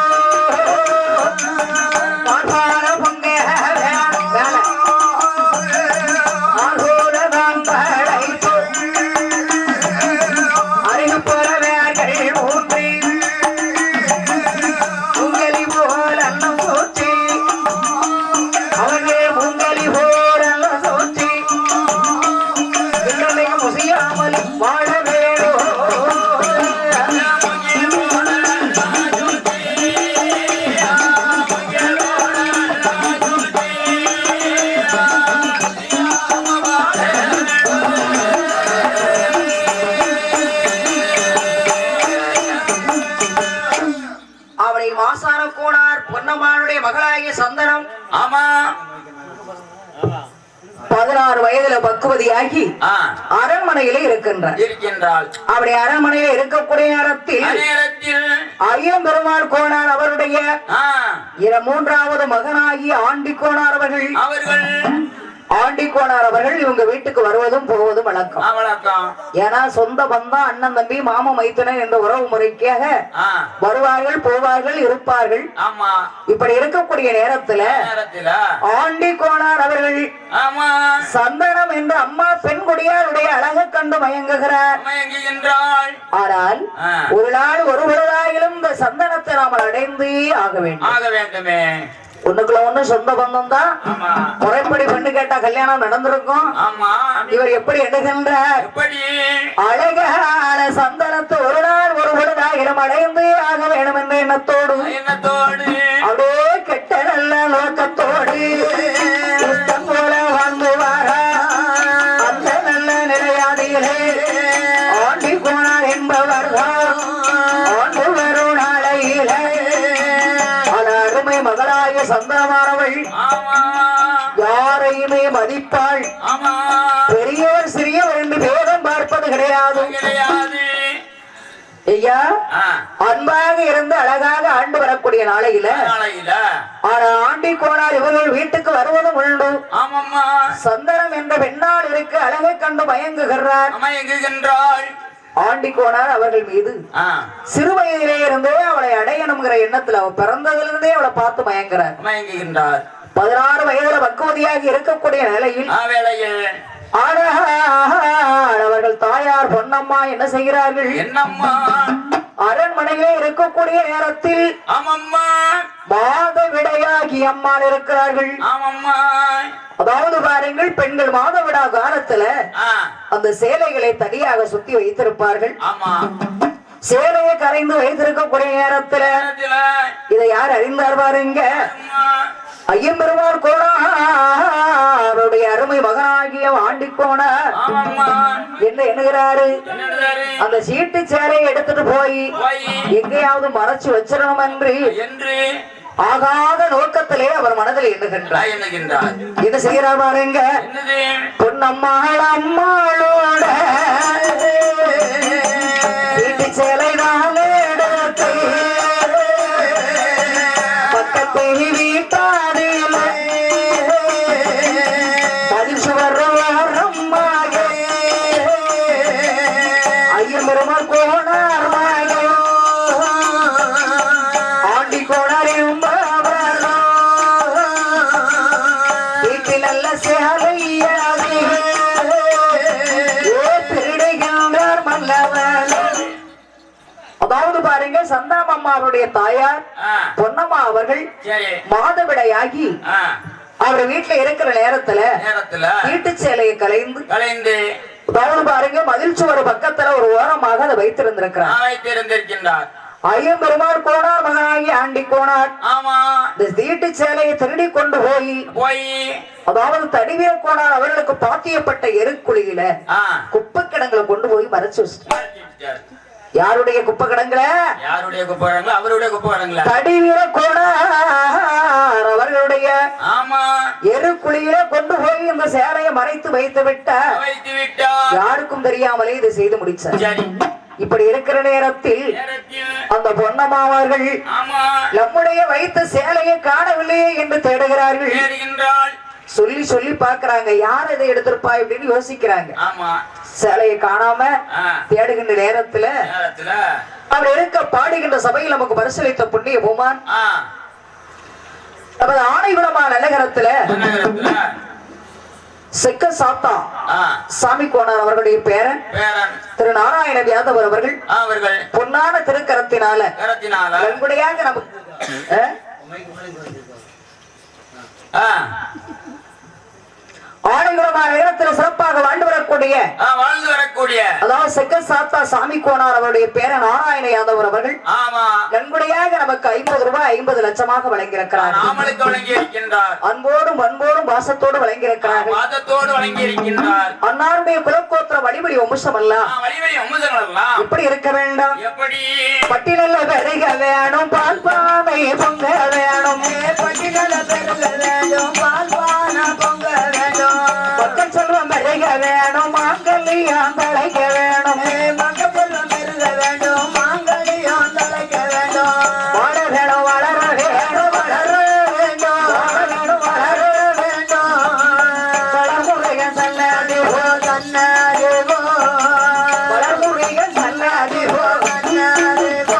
மகளாகிய சந்தனம் 16 வயதுல பக்குவதியாகி அரண்மனையிலே இருக்கின்றாள். அப்படி அரண்மனையில இருக்கக்கூடிய நேரத்தில் ஐயம்பெருமாள் கோனார் அவருடைய 3வது மகனாகி ஆண்டி கோனார் அவர்கள் இவங்க வீட்டுக்கு வருவதும் போவதும் வழக்கம். ஏன்னா சொந்த பந்தம், அண்ணன் தம்பி, மாமா மைத்துனன் என்ற உறவு முறைக்காக வருவார்கள், போவார்கள், இருப்பார்கள். இப்படி இருக்கக்கூடிய நேரத்துல ஆண்டி கோனார் அவர்கள் சந்தனம் என்ற அம்மா பெண் கொடியாருடைய அழகை கண்டு மயங்குகிறார். ஆனால் ஒரு நாள் ஒரு பொழுதாயிலும் இந்த சந்தனத்தை நாம் அடைந்தே ஆக வேண்டுமே. ஒண்ணுக்குள்ள ஒண்ணு சொந்த பந்தம் தான். முறைப்படி பெண்ணு கேட்டா கல்யாணம் நடந்திருக்கும். இவர் எப்படி எடுக்கின்றார்? அழகான சந்தனத்தை ஒரு நாள் ஒரு பொழுதாயிரம் அடைந்து ஆக வேண்டும் என்ற எண்ணத்தோடு அப்படியே கெட்ட நல்ல நோக்கத்தோடு போல என்பவர்தான் ஆண்டு வரும் நாளையில அருமை மகளாய சந்தனமானவள் யாரையுமே மதிப்பாள். பெரியவர் சிறியவர் என்று பேதம் பார்ப்பது கிடையாது. ஐயா அன்பாக இருந்து அழகாக ஆண்டு வரக்கூடிய நாளையில ஆண்டி கோணார் இவர்கள் வீட்டுக்கு வருவதும் உண்டு. சந்தனம் என்ற பெண்ணால் இருக்க அழகை கண்டு மயங்குகிறார். ஆண்டி கோணார் அவர்கள் மீது சிறு வயதிலே இருந்தே அவளை அடையணுங்கிற எண்ணத்துல அவள் பிறந்ததிலிருந்தே அவளை பார்த்து மயங்குகிறார். 16 வயதுல பக்குவதியாக இருக்கக்கூடிய நிலையில் அவர்கள் தாயார் பொன்னம்மா என்ன செய்கிறார்கள்? அரண்மனையிலே இருக்கக்கூடிய நேரத்தில் மாதவிடையாகி அம்மாள் இருக்கிறார்கள். அதாவது பாருங்கள், பெண்கள் மாதவிடா காலத்துல அந்த சேலைகளை தனியாக சுத்தி வைத்திருப்பார்கள். சேலையை கரைந்து வைத்திருக்கக்கூடிய நேரத்துல இதை யார் அறிந்தார் பாருங்க? ஐயம்பெருமாள் கோணாருடைய அருமை மகனாகிய ஆண்டிக்கோணார் என்ன எண்ணுகிறாரு? அந்த சீட்டு சேலையை எடுத்துட்டு போய் எங்கேயாவது மறைச்சு வச்சிடணும் என்று ஆகாத நோக்கத்திலே அவர் மனதில் எண்ணுகின்றார். என்ன செய்கிறார் பாருங்க? பொன்னம்மாள் அம்மாளோட சீட்டு சேலை நாளே எடுத்து பக்கத்தை வீட்டாரில் பதிச்சு வர்றவாரம்மாக ஐயம்பெருமாள் கோணார் ஆண்டி கோணாரையும் வீட்டில் நல்ல சேலையாதி திருடுகின்றார் மல்லவன். அதாவது பாருங்க, சந்தானம் அம்மாவுடைய தாயார் பொன்னம்மா அவர்கள் மாதவிடையாகி அவர் வீட்டுல இருக்கிற நேரத்துல வீட்டு சேலையை கலைந்து அதாவது பாருங்க, மகிழ்ச்சி ஒரு பக்கத்துல ஒரு ஓரமாக அதை வைத்திருந்திருக்கிறார். ஐயம்பெருமாள் கோணார் மகனாகி ஆண்டி கோணார் இந்த வீட்டு சேலையை திருடி கொண்டு போய் அதாவது தடிவீர கோணார் அவர்களுக்கு பாத்தியப்பட்ட எருக்குழியில குப்பை கிடங்களை கொண்டு போய் மறைச்சு வச்சிட்டார். யாருடைய குப்பை கிடங்குல? அவருடைய குப்பை கிடங்குல தடிவீர கோணார் அவர்களுடைய எருக்குழியில கொண்டு போய் இந்த சேலையை மறைத்து வைத்து விட்டார். யாருக்கும் தெரியாமலே இதை செய்து முடிச்சார். இப்படி இருக்கிற நேரத்தில் அந்த பொன்னம்மாவர்கள் நம்முடைய வைத்த சேலையை காணவில்லையே என்று தேடுகிறார்கள். சொல்லி சொல்லி பாக்குறாங்க, யார் இதை எடுத்திருப்பா அப்படின்னு யோசிக்கிறாங்க. சேலையை காணாம தேடுகின்ற நேரத்துல அவர் இருக்க பாடுகின்ற சபையில் நமக்கு பரிசீலித்த புண்ணிய பூமான் நமது ஆணைகுளமா நகரத்துல செக்க சாத்தா சாமி கோணார் அவர்களுடைய பேரன் திரு நாராயண யாதவர் அவர்கள் பொன்னான திருக்கரத்தினால நன்கொடையாக நமக்கு ஆணைகுளமா நேரத்தில் சிறப்பாக வாழ்ந்து வரக்கூடிய அதாவது செக்க சாத்தா சாமி கோணார் அவருடைய பேரன் நாராயண யாதவர் அவர்கள் நன்கொடையாக நமக்கு 50 ரூபாய் 50 லட்சமாக வழங்கியிருக்கிறார். அன்போடும் பண்போடும் பாசத்தோடு வழங்கியிருக்கிறார்கள். அன்னாருடைய குலக்கோத்திர வழிபடி வம்சம் அல்ல எப்படி இருக்க வேண்டும்? பட்டியல பெருக வேணும், பால் பானை பொங்க வேணும், பட்டியல பெருக வேணும், பால் பானை பொங்க வேணும், பக்கம் செல்வம் பெருக வேணும், மாங்கல்யம் தலைக்க வேணும், மக்க செல்வம் பெருக வேண்டும், மாங்கல்யம் தலைக்க வேண்டும், வாழ வேணும், வளர வேணும், வளர வேண்டும், வாழ வேணும், வளர வேண்டும், வளர்முறைகள் சல்லாதி போ கண்ணாதி போ, வளர்முறைகள் சல்லாதி போ கண்ணாதி போ.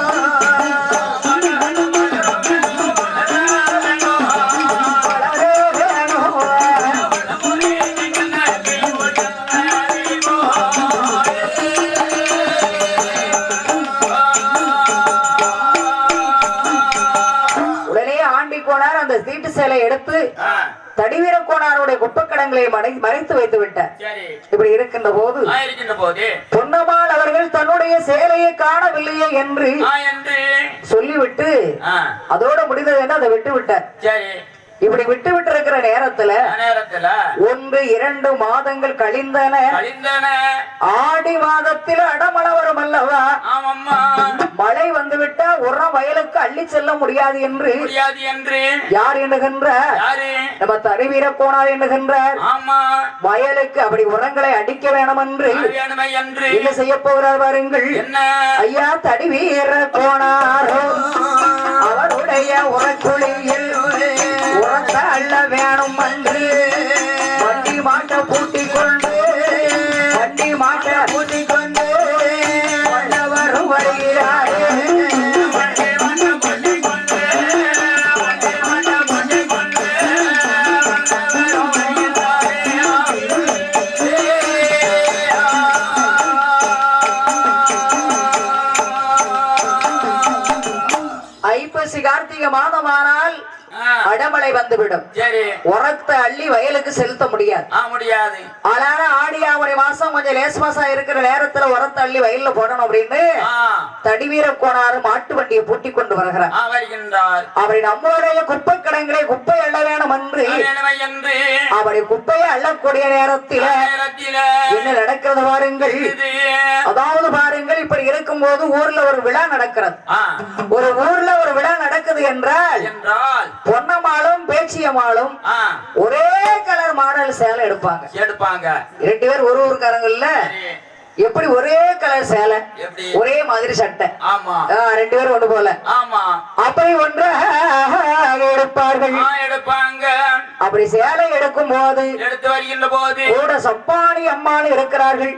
சேலை எடுத்து தடிவீர கோணாருடைய குப்பக்கடங்களை மறைத்து வைத்து விட்டார். இப்படி இருக்கின்ற போது பொன்னம்மாள் அவர்கள் தன்னுடைய சேலையை காணவில்லையே என்று சொல்லிவிட்டு அதோட முடிந்தது என்ன அதை விட்டு விட்டார். இப்படி விட்டு விட்டு இருக்கிற நேரத்துல 1 2 மாதங்கள் கழிந்தன. ஆடி மாதத்தில் அடமழை வரும் அல்லவா? மழை வந்து விட்டா உரம் வயலுக்கு அள்ளி செல்ல முடியாது என்று யார் எண்ணுகின்றார்? நம்ம தருவீர கோணார் எண்ணுகின்றார். வயலுக்கு அப்படி உரங்களை அடிக்க வேணும் என்று என்ன செய்ய போகிறார் பாருங்கள். ஐயா தடிவீர கோணாரோ அவருடைய உரக்குழியில் உரத்த அள்ள வேணும் என்று வண்டி மாட்ட பூட்டிக் கொண்டு வந்தவரும் வருகிறார். ஐப்பசி கார்த்திகை மாதமானால் அடமழை வந்துவிடும். உரத்தை அள்ளி வயலுக்கு செலுத்த முடியாது. அதனால ஆடி ஆவணி மாசம் கொஞ்சம் லேஸ் மாசம் இருக்கிற நேரத்துல உரத்தை அள்ளி வயல்ல போடணும் அப்படின்னு தடிவீர கோணாறு மாட்டு வண்டியை பூட்டி கொண்டு வருகிறார். அப்படி நம்மளுடைய குப்பை கிடங்களை குப்பை அள்ள வேணும் என்று அப்படி குப்பையை அள்ளக்கூடிய நேரத்தில் என்ன நடக்கிறது பாருங்கள். அதாவது பாருங்கள், இப்படி இருக்கும் போது ஊர்ல ஒரு விழா நடக்கிறது. ஒரு ஊர்ல ஒரு விழா நடக்குது என்றால் பொன்னம்மாளும் பேச்சியம்மாளும் ஒரே கலர் மாடல் சேலை எடுப்பாங்க. 2 பேர் ஒரு ஊருக்காரங்கல்ல, எப்படி ஒரே கலர் சேலை ஒரே மாதிரி சட்டை 2 பேரும் ஒண்ணு போல அப்படி ஒன்றாக எடுப்பார்கள். அப்படி சேலை எடுக்கும் போது கூட சப்பானி அம்மான்னு இருக்கிறார்கள்.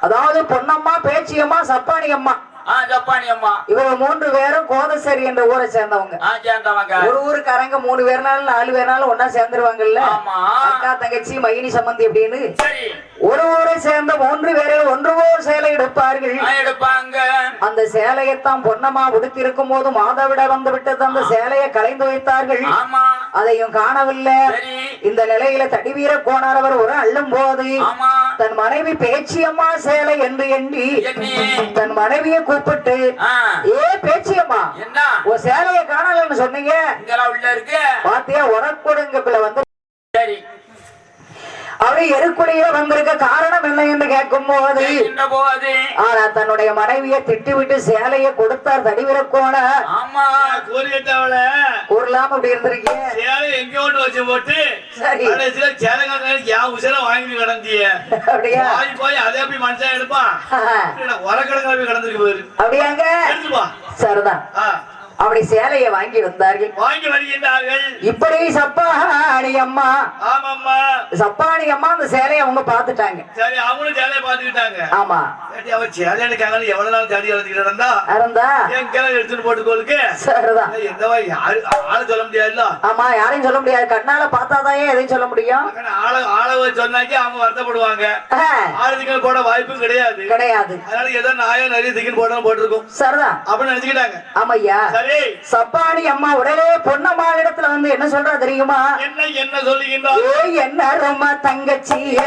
அதாவது பொன்னம்மா பேச்சியம்மா சப்பானி அம்மா இவங்க 3 பேரும் கோதசேரி என்ற ஊரை சேர்ந்தவங்க. ஒரு ஊருக்காரங்க 3 பேர்னாலும் 4 பேர்னாலும் ஒன்னா சேர்ந்துருவாங்கல்ல. அக்கா தங்கச்சி மைனி சம்பந்தி அப்படின்னு ஒரு ஊரை சேர்ந்த 3 பேரும் ஒன்று போல் சேலை எடுப்பார்கள். அந்த சேலையைத்தான் பொன்னம்மா உடுத்தி இருக்கும் போது மாதவிட வந்து விட்டது. அந்த சேலையை கலைந்து வைத்தார்கள். அதையும் காணவில்லை. இந்த நிலையில தடிவீர கோணாரவர் ஒரு அள்ளும் போது தன் மனைவி பேச்சியம்மா சேலை என்று எண்ணி தன் மனைவியை கூப்பிட்டு, ஏ பேச்சியம்மா, ஒரு சேலையை காணலன்னு சொன்னீங்க, பாத்தியா உரக்கொடுங்கக்குள்ள வந்து அவரு எருக்குழியில வந்திருக்க காரணம் என்ன என்று கேட்கும் போது ஆனா தன்னுடைய மனைவியை திட்டிவிட்டு சேலையை கொடுத்தார் தடிவீர கோணார். கூறலாம் அப்படி இருந்திருக்கீங்க. சேலை எங்க ஒன்று வச்சு போட்டு சரி வாங்கி கிடந்திய அப்படியா போய் அதே போய் மனுஷன் எடுப்பான். உரக்கடங்களை போய் கிடந்திருக்கு போயிரு அப்படியாங்க. சரிதான். அப்படி சேலையை வாங்கி வந்தார்கள். வாங்கி வருகின்றார்கள். இப்படி சப்பானி அம்மா சப்பானி அம்மா அந்த சேலையை அவங்க பாத்துட்டாங்க. சரி, அவங்களும் சேலையை பாத்துக்கிட்டாங்க. ஆமா, அவர் சேலை எடுக்காங்க. எவ்வளவு நாள் தேடி வளர்த்துக்கிட்டு இருந்தா என் கிளை எடுத்துட்டு போட்டுக்கோளுக்கு. சரிதான். எந்த ஆளு சொல்ல முடியாதுல்ல. ஆமா, யாரையும் சொல்ல முடியாது. கண்ணால பார்த்தாதான் எதையும் சொல்ல முடியும். ஆளை சொன்னாக்கி அவங்க வருத்தப்படுவாங்க. ஆளு திக்கல் போட வாய்ப்பும் கிடையாது. அதனால ஏதோ நாயம் நிறைய திக்கல் போட்டிருக்கோம். சரிதான் அப்படின்னு நினைச்சுக்கிட்டாங்க. ஆமையா. சப்பானி அம்மா உடனே பொன்னம்மா இடத்துல வந்து என்ன சொல்றா தெரியுமா? என்ன சொல்லுகின்றார்? என்ன ரொம்ப தங்கச்சிய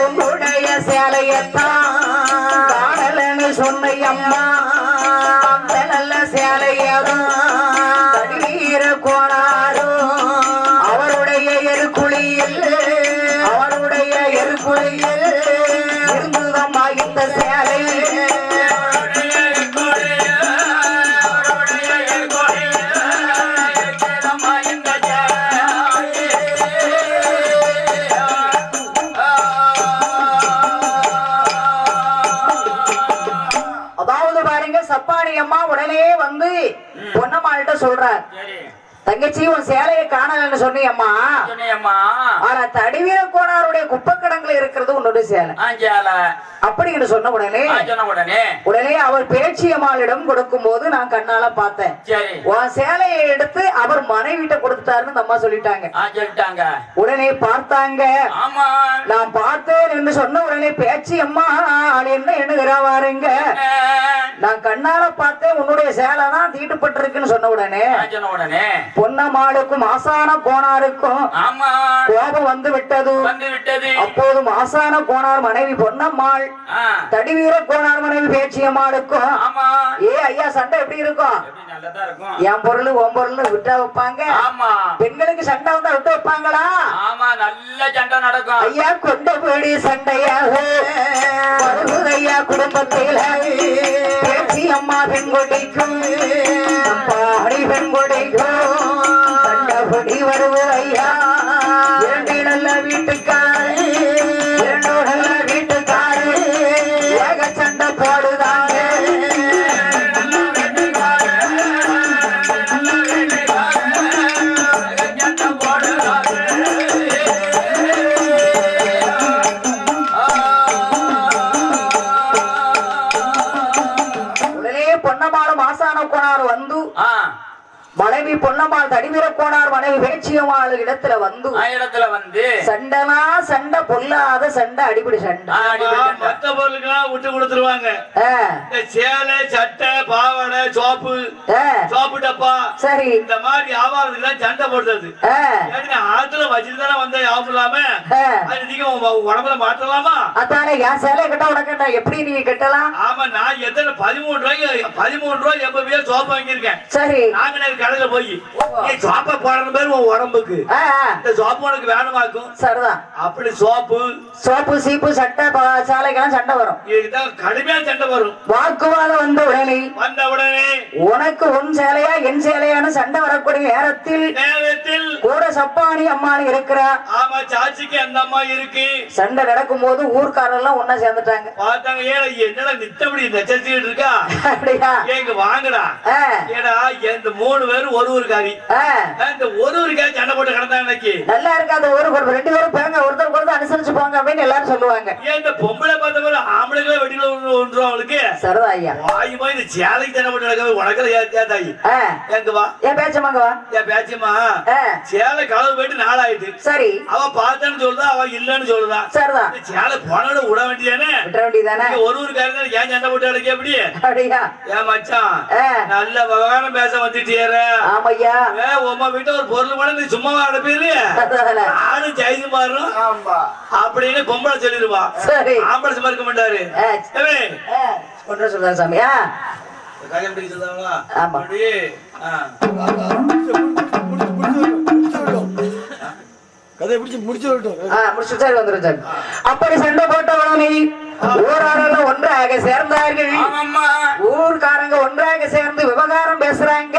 உன்னுடைய சேலையத்தான் காணலன்னு சொன்ன அம்மா, அந்த நல்ல சேலையதான் தடிவீர கோணாரோ அவருடைய எருக்குழியில் இருந்துதம்மா இந்த சேலை. சப்பானி அம்மா உடனே வந்து பொன்னம்மாள்கிட்ட சொல்றார், தங்கச்சி உன் சேலையை காணலன்னு சொன்னியம்மா, ஆனா தடிவீர கோணாருடைய குப்பைக்கடங்குல இருக்கிறது உன்னுடைய சேலை அப்படின்னு சொன்ன உடனே அவர் பேச்சியம்மாளிடம் கொடுக்கும் போது நான் கண்ணால பார்த்தேன். உன் சேலையை எடுத்து அவர் மனைவிட்ட கொடுத்துட்டாருன்னு அம்மா சொல்லிட்டாங்க. உடனே பார்த்தாங்க. நான் பார்த்தேன் என்று சொன்ன உடனே பேச்சியம்மா என்ன எண்ணுகிறா வாருங்க, நான் கண்ணால பார்த்தேன் உன்னுடைய சேலை தான் தீட்டுப்பட்டு இருக்குன்னு சொன்ன உடனே பொன்னம்மாளுக்கும் ஆசான கோனாருக்கும் கோபம் வந்து விட்டது. அப்போது ஆசான கோனார் மனைவி பொன்னம்மாள் தடிவீர கோனார் மனைவி பேச்சியம்மாளுக்கும் ஏ ஐயா சண்டை எப்படி இருக்கும்? என் பொருள் உன் பொருள் விட்டா வைப்பாங்க. பெண்களுக்கு சண்டை வந்தா விட்டு வைப்பாங்களா? நல்ல சண்டை நடக்கும் ஐயா. கொண்டபடி சண்டையாக வருவதையா குடும்பத்தில் பேச்சி அம்மா பெண்கொடிக்கும் பாடி பெண்கொடிக்கும் கண்டபடி வருவதையா. இரண்டு நல்ல வீட்டுக்காரு இரண்டு நல்ல வீட்டுக்காரு ஏக சண்டை போடுதாங்க. மனைவி பொன்னம்மாள் தடிவீர கோனார் மனைவி பேச்சியம்மாள் இடத்துல வந்து சண்டைனா சண்டை பொல்லாத சண்டை அடிப்படை சண்டை. மத்த பொருளுக்கெல்லாம் விட்டு கொடுத்துருவாங்க. சேலை சட்டை பாவாடை சோப்பு சோப்பு டப்பா சரி இந்த மாதிரி வியாபாரத்துக்கு சண்டை போடுறது. ஆத்துல வச்சுட்டு தானே வந்தா யாபம் இல்லாம உடம்புல மாற்றலாமா? அதானே என் சேலை கட்ட உனக்கு எப்படி நீங்க கட்டலாம்? ஆமா நான் எத்தனை 13 ரூபாய் எப்பவே சோப்பு வாங்கியிருக்கேன். சரி நாங்க கடையில போய் சோப்பை போடுற பேரு உன் உடம்புக்கு இந்த சோப்பு உனக்கு வேணுமாக்கும். சரிதான். அப்படி சோப்பு சீப்பு சட்டை சாலைக்கெல்லாம் சண்டை வரும். இதுதான் கடுமையா சண்டை வரும். வாக்குவாதம் வந்த உடனே உனக்கு உன் சேலையா என் சேலையான சண்டை வரக்கூடிய நேரத்தில் கூட சப்பானி அம்மானி இருக்கிறா. ஆமா சாட்சிக்கு அந்த அம்மா இருக்கு. சண்டை நடக்கும் போது ஊர்க்காரெல்லாம் ஒன்னா சேர்ந்துட்டாங்க. பார்த்தாங்க என்னடா நித்தபடி நெச்சிட்டு இருக்கா அப்படியா எங்க வாங்கடா ஏடா இந்த 3 பேரும் ஒரு ஊருக்காரி இந்த ஒரு ஊருக்காரி சண்டை போட்டு கிடந்தாங்க. இன்னைக்கு நல்லா இருக்காது. ஒரு 2 பேரும் போங்க ஒருத்தர் ஒருத்தர் அனுசரிச்சு போங்க அப்படின்னு எல்லாரும் சொல்லுவாங்க. இந்த பொம்பளை பார்த்த போது ஆம்பளைங்களே வெட்டில ஒன்றும் அவளுக்கு சரிதான் ஐயா. வாயுமா இந்த சேலைக்கு சண்டை போட்டு நடக்கவே உனக்கு ஏத்தாயி எங்க வா என் பேச்சம்மாங்க வா என் பேச்சம்மா சேலை களவு போயிட்டு நாளாயிட்டு சரி அவ பார்த்தேன்னு சொல்லுதா அவ இல்லன்னு சொல்லுதா. சரிதான். சேலை போனோட விட வேண்டியதானே விட வேண்டியதானே. ஒரு ஊருக்காரி தான் ஏன் சண்டை போட்டு நடக்க எப்படி அப்படியா ஏன் மச்சான் நல்ல விவகாரம் பேச வந்துட்டியார. ஆமையா உமா வீட்டு ஒரு பொருள் கூட நீ சும்மாவா அனுப்பிடு நானும் ஜெயிச்சு மாறும் அப்படின்னு பொம்பளை சொல்லிடுவா. சரி ஆம்பளை சும்மா இருக்க மாட்டாரு கொண்டு சொல்ற சாமியா கல்யாணம் பண்ணி சொல்லுவாங்களா? ஆமா கதை முடிச்சு வந்துடும் சார். அப்படி சண்டை போட்டவனே ஊராளர்கள் ஒன்றாக சேர்ந்தார்கள். ஊர்காரங்க ஒன்றாக சேர்ந்து விவகாரம் பேசுறாங்க.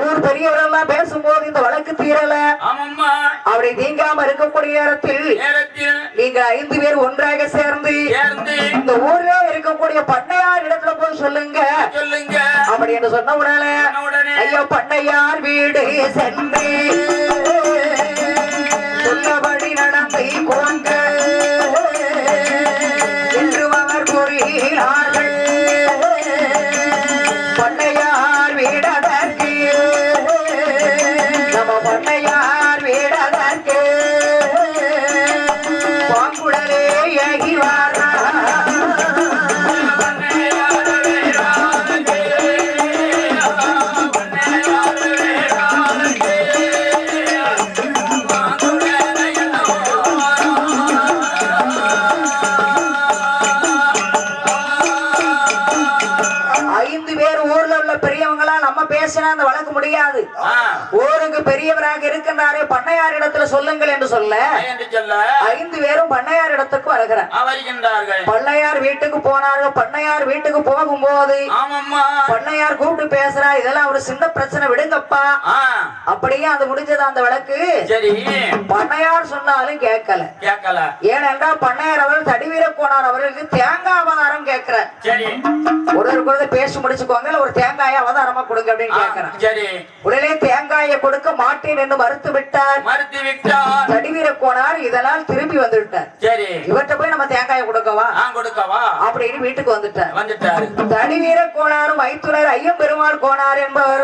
ஊர் பெரியவர்கள் எல்லாம் பேசும்போது இந்த வழக்கு தீரல. அப்படி நீங்காம இருக்கக்கூடிய நேரத்தில் நீங்க 5 பேர் ஒன்றாக சேர்ந்து இந்த ஊர்ல இருக்கக்கூடிய பண்ணையார் இடத்துல போய் சொல்லுங்க அப்படின்னு சொன்ன உடனே ஐயோ பண்ணையார் வீடு சென்று சொன்னபடி நடந்தை போங்க என்று அவர் கூறினார்கள். பண்ணையார் வீடதற்கு நம்ம பண்ணையார் வீடதற்கு பாங்குடலே ஏகிவாரா. அந்த வழக்கு முடியாது. ஊருக்கு பெரியவராக இருக்கின்றாரே பண்ணையார் இடத்துல சொல்லுங்கள் என்று சொல்ல 5 பேரும் பண்ணையார் இடத்துக்கு வருகிறார். பண்ணையார் வீட்டுக்கு போனார்கள். பண்ணையார் வீட்டுக்கு போகும்போது பண்ணையார் கூப்பிட்டு பேசுறா இதெல்லாம் ஒரு சின்ன பிரச்சனை விடுங்கப்பா அப்படியே அது முடிஞ்சது அந்த வழக்கு. பண்ணையார் சொன்னாலும் கேட்கல. ஏனென்றால் பண்ணையார் அவர்கள் தடிவீர கோனார் அவர்களுக்கு தேங்காய் அவதாரம் கேட்கிறார். ஒருவருக்கு பேசி முடிச்சுக்கோங்க ஒரு தேங்காய் அவதாரமா கொடுங்க அப்படின்னு கேட்கிறார். உடனே தேங்காயை கொடுக்க மாட்டேன் என்று மறுத்து விட்டார். தடிவீர கோனார் இதனால் திரும்பி வந்து விட்டார். இவர்கிட்ட போய் நம்ம தேங்காயை கொடுக்கவா அப்படின்னு வீட்டுக்கு வந்துட்டார். தடிவீர கோனாரும் மைத்துனர் ஐயம்பெருமாள் கோனார் என்பவர்.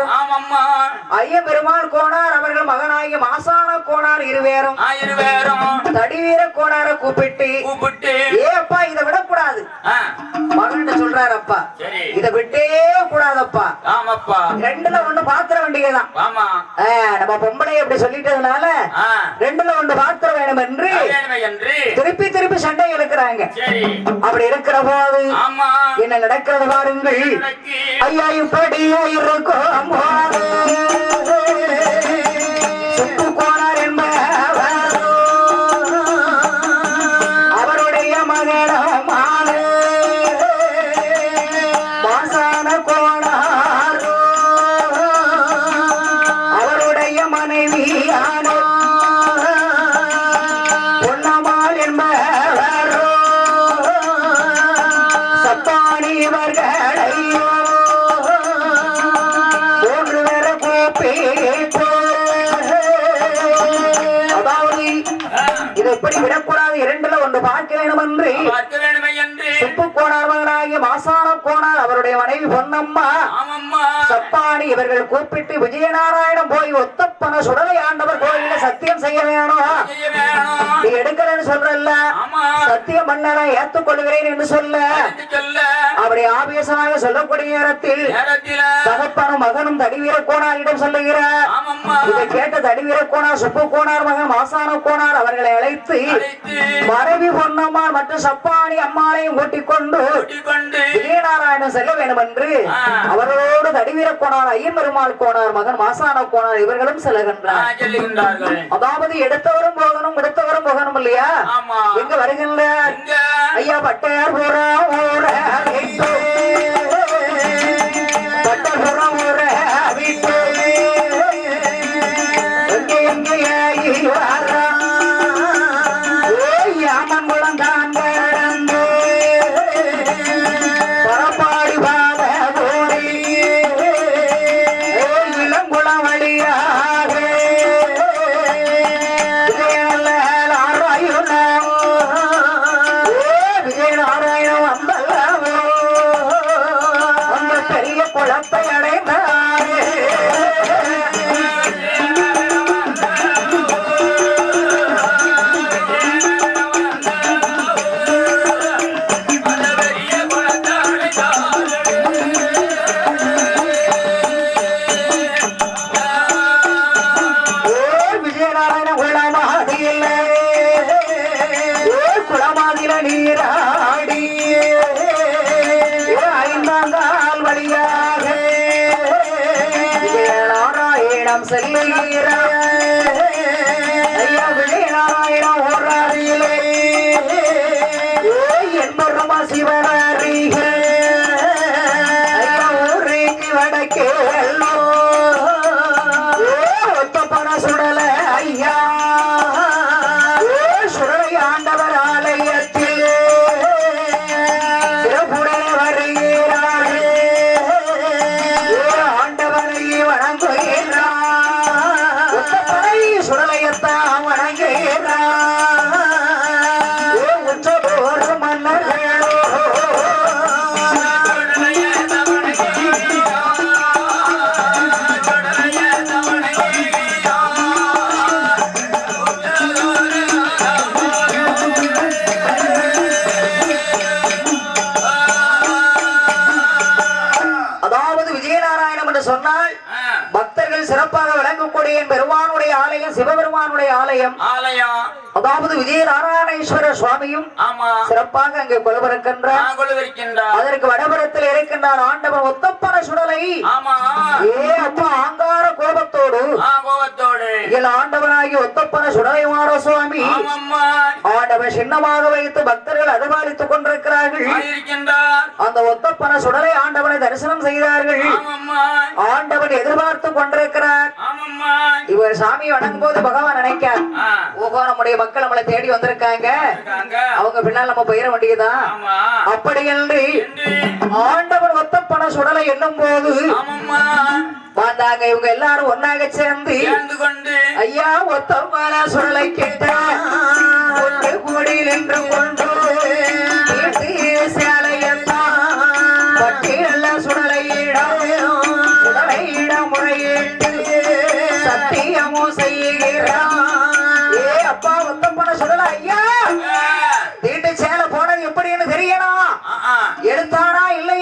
ஐயம்பெருமாள் கோனார் அவர்கள் மகனாகிய மாசான கோனார் இருவேரும் தடிவீர கோனாரை கூப்பிட்டு ஏப்பா இதை விடக்கூடாது மகன் சொல்ற போறாரப்பா. இத விட்டே கூடாதப்பா. ஆமாப்பா. ரெண்டுல ஒண்ணு பாத்திர வேண்டியதுதான். ஆமா. நம்ம பொம்பளை அப்படி சொல்லிட்டதுனால ரெண்டுல ஒண்ணு பாத்திர வேணும் என்று திருப்பி திருப்பி சண்டை இழுக்கிறாங்க. அப்படி இருக்கிற போது என்ன நடக்கிறது பாருங்கள். ஐயா இப்படியே இருக்கும் சுப்பு கோணார் என்பவர் அவருடைய மகனமான மாசான கோணார் அவருடைய மனைவியான பொன்னம்மாள் என்பவர் சப்பானி இவர்களையோ மூன்று பேர கூப்பிட்டு அதாவது இதை எப்படி விடக்கூடாது. இரண்டுல ஒன்று பார்க்க வேண்டும் என்று சுப்பு கோணார் மகனாகிய மாசான கோணார் அவருடைய மனைவி பொன்னம்மா சப்பானி இவர்கள் கூப்பிட்டு விஜயநாராயணம் போய் ஒத்தப்பன சுடலை ஆண்டவர் கோயில சத்தியம் செய்ய வேணும். நீ எடுக்கிறேன்னு சொல்றல்ல, சத்தியம் பண்ண ஏத்துக்கொள்கிறேன் என்று சொல்ல அப்படி ஆவேசமாக சொல்லக்கூடிய நேரத்தில் தகப்பனும் மகனும் தடிவீர கோணாரிடம் சொல்லுகிறார். இதை கேட்ட தடிவீர கோணார் சுப்பு கோணார் மகன் மாசான கோணார் அவர்களை அழைத்து மனைவி பொன்னம்மாள் மற்றும் சப்பானி அம்மாளையும் கூட்டிக் கொண்டு விஜயநாராயணம் செல்ல வேண்டும் என்று அவர்களோடு தடிவீர கோணார் ஐயம்பெருமாள் கோணார் மகன் மாசான கோணார் இவர்களும் செல்லுகின்றார்கள். அதாவது எடுத்தவரும் போகணும் கொடுத்தவரும் போகணும் இல்லையா? எங்க வருகின்ற ஐயா பட்டையார் பூரா ஊர பட்டபுரம் ஊர வீட்டு எங்கே எங்கே வாரா யாமன் குளந்தான் கடந்து பரப்பாடி பாத போரி இளங்குளம் வழியாக விஜயநாராயணம் வந்தல்லவோ அந்த பெரிய குளத்தை அடைந்தாரே. நீராடி ஐந்தாங்கால் வழியாக விஜயநாராயணம் செல்லுகிறார். ஐயா விஜயநாராயணம் ஓராரிலே என்பருமா சிவனாரிக ஐயா ஊருக்கு வடக்கே ஒத்தப்பன சுடல ஐயா சுடலை ஆண்டவர் ஆலயத்தில் ஆண்டவரை வணங்குகிறார். சுடலையத்தான் வணங்குகிறார். உற்றதோர் மன்னர்களோ சொன்னால் பக்தர்கள் சிறப்பாக விளங்கக்கூடிய பெருமானுடைய ஆலயம் சிவபெருமானுடைய ஆலயம். அதாவது விஜயநாராயணேஸ்வர சுவாமியும் சிறப்பாக அங்கே கொலுவிருக்கின்றார். அதற்கு வடபுறத்தில் இருக்கின்றார் ஆண்டவன் ஒத்தப்பன சுடலை. அப்பா ஆங்கார கோபத்தோடு ஆண்டவனாகி ஒத்தப்பன சுடலை மாற சுவாமி ஆண்டவன் சின்னமாக வைத்து பக்தர்கள் அனுபாலித்துக் கொண்டிருக்கிறார்கள். அந்த ஒத்தப்பன சுடலை ஆண்டவனை தரிசனம் செய்தார்கள். ஆண்டவன் எதிர்பார்த்து கொண்டிருக்கிறார். இவர் சாமி வணங்கும் போது பகவான் நினைக்கார், ஓஹோ நம்முடைய மக்கள் நம்மளை தேடி வந்திருக்காங்க, அவங்க பின்னால் நம்ம போயிட வேண்டியதுதான். அப்படி என்று ஆண்டவன் ஒத்தப்பன சுடலை எண்ணும் போது வந்தாங்க இவங்க எல்லாரும் ஒன்னாக சேர்ந்து ஐயா ஒத்தப்பன சுடலை கேட்ட கூடி நின்று கொண்டு சேலையெல்லாம் பட்டியல்ல சுடலையிடம் முறையிட்டு சத்தியமோ செய்கிறான். அப்பா ஒத்தப்பன சுடலை ஐயா வீட்டு சேலை போனது எப்படின்னு தெரியணும், எடுத்தானா இல்லையா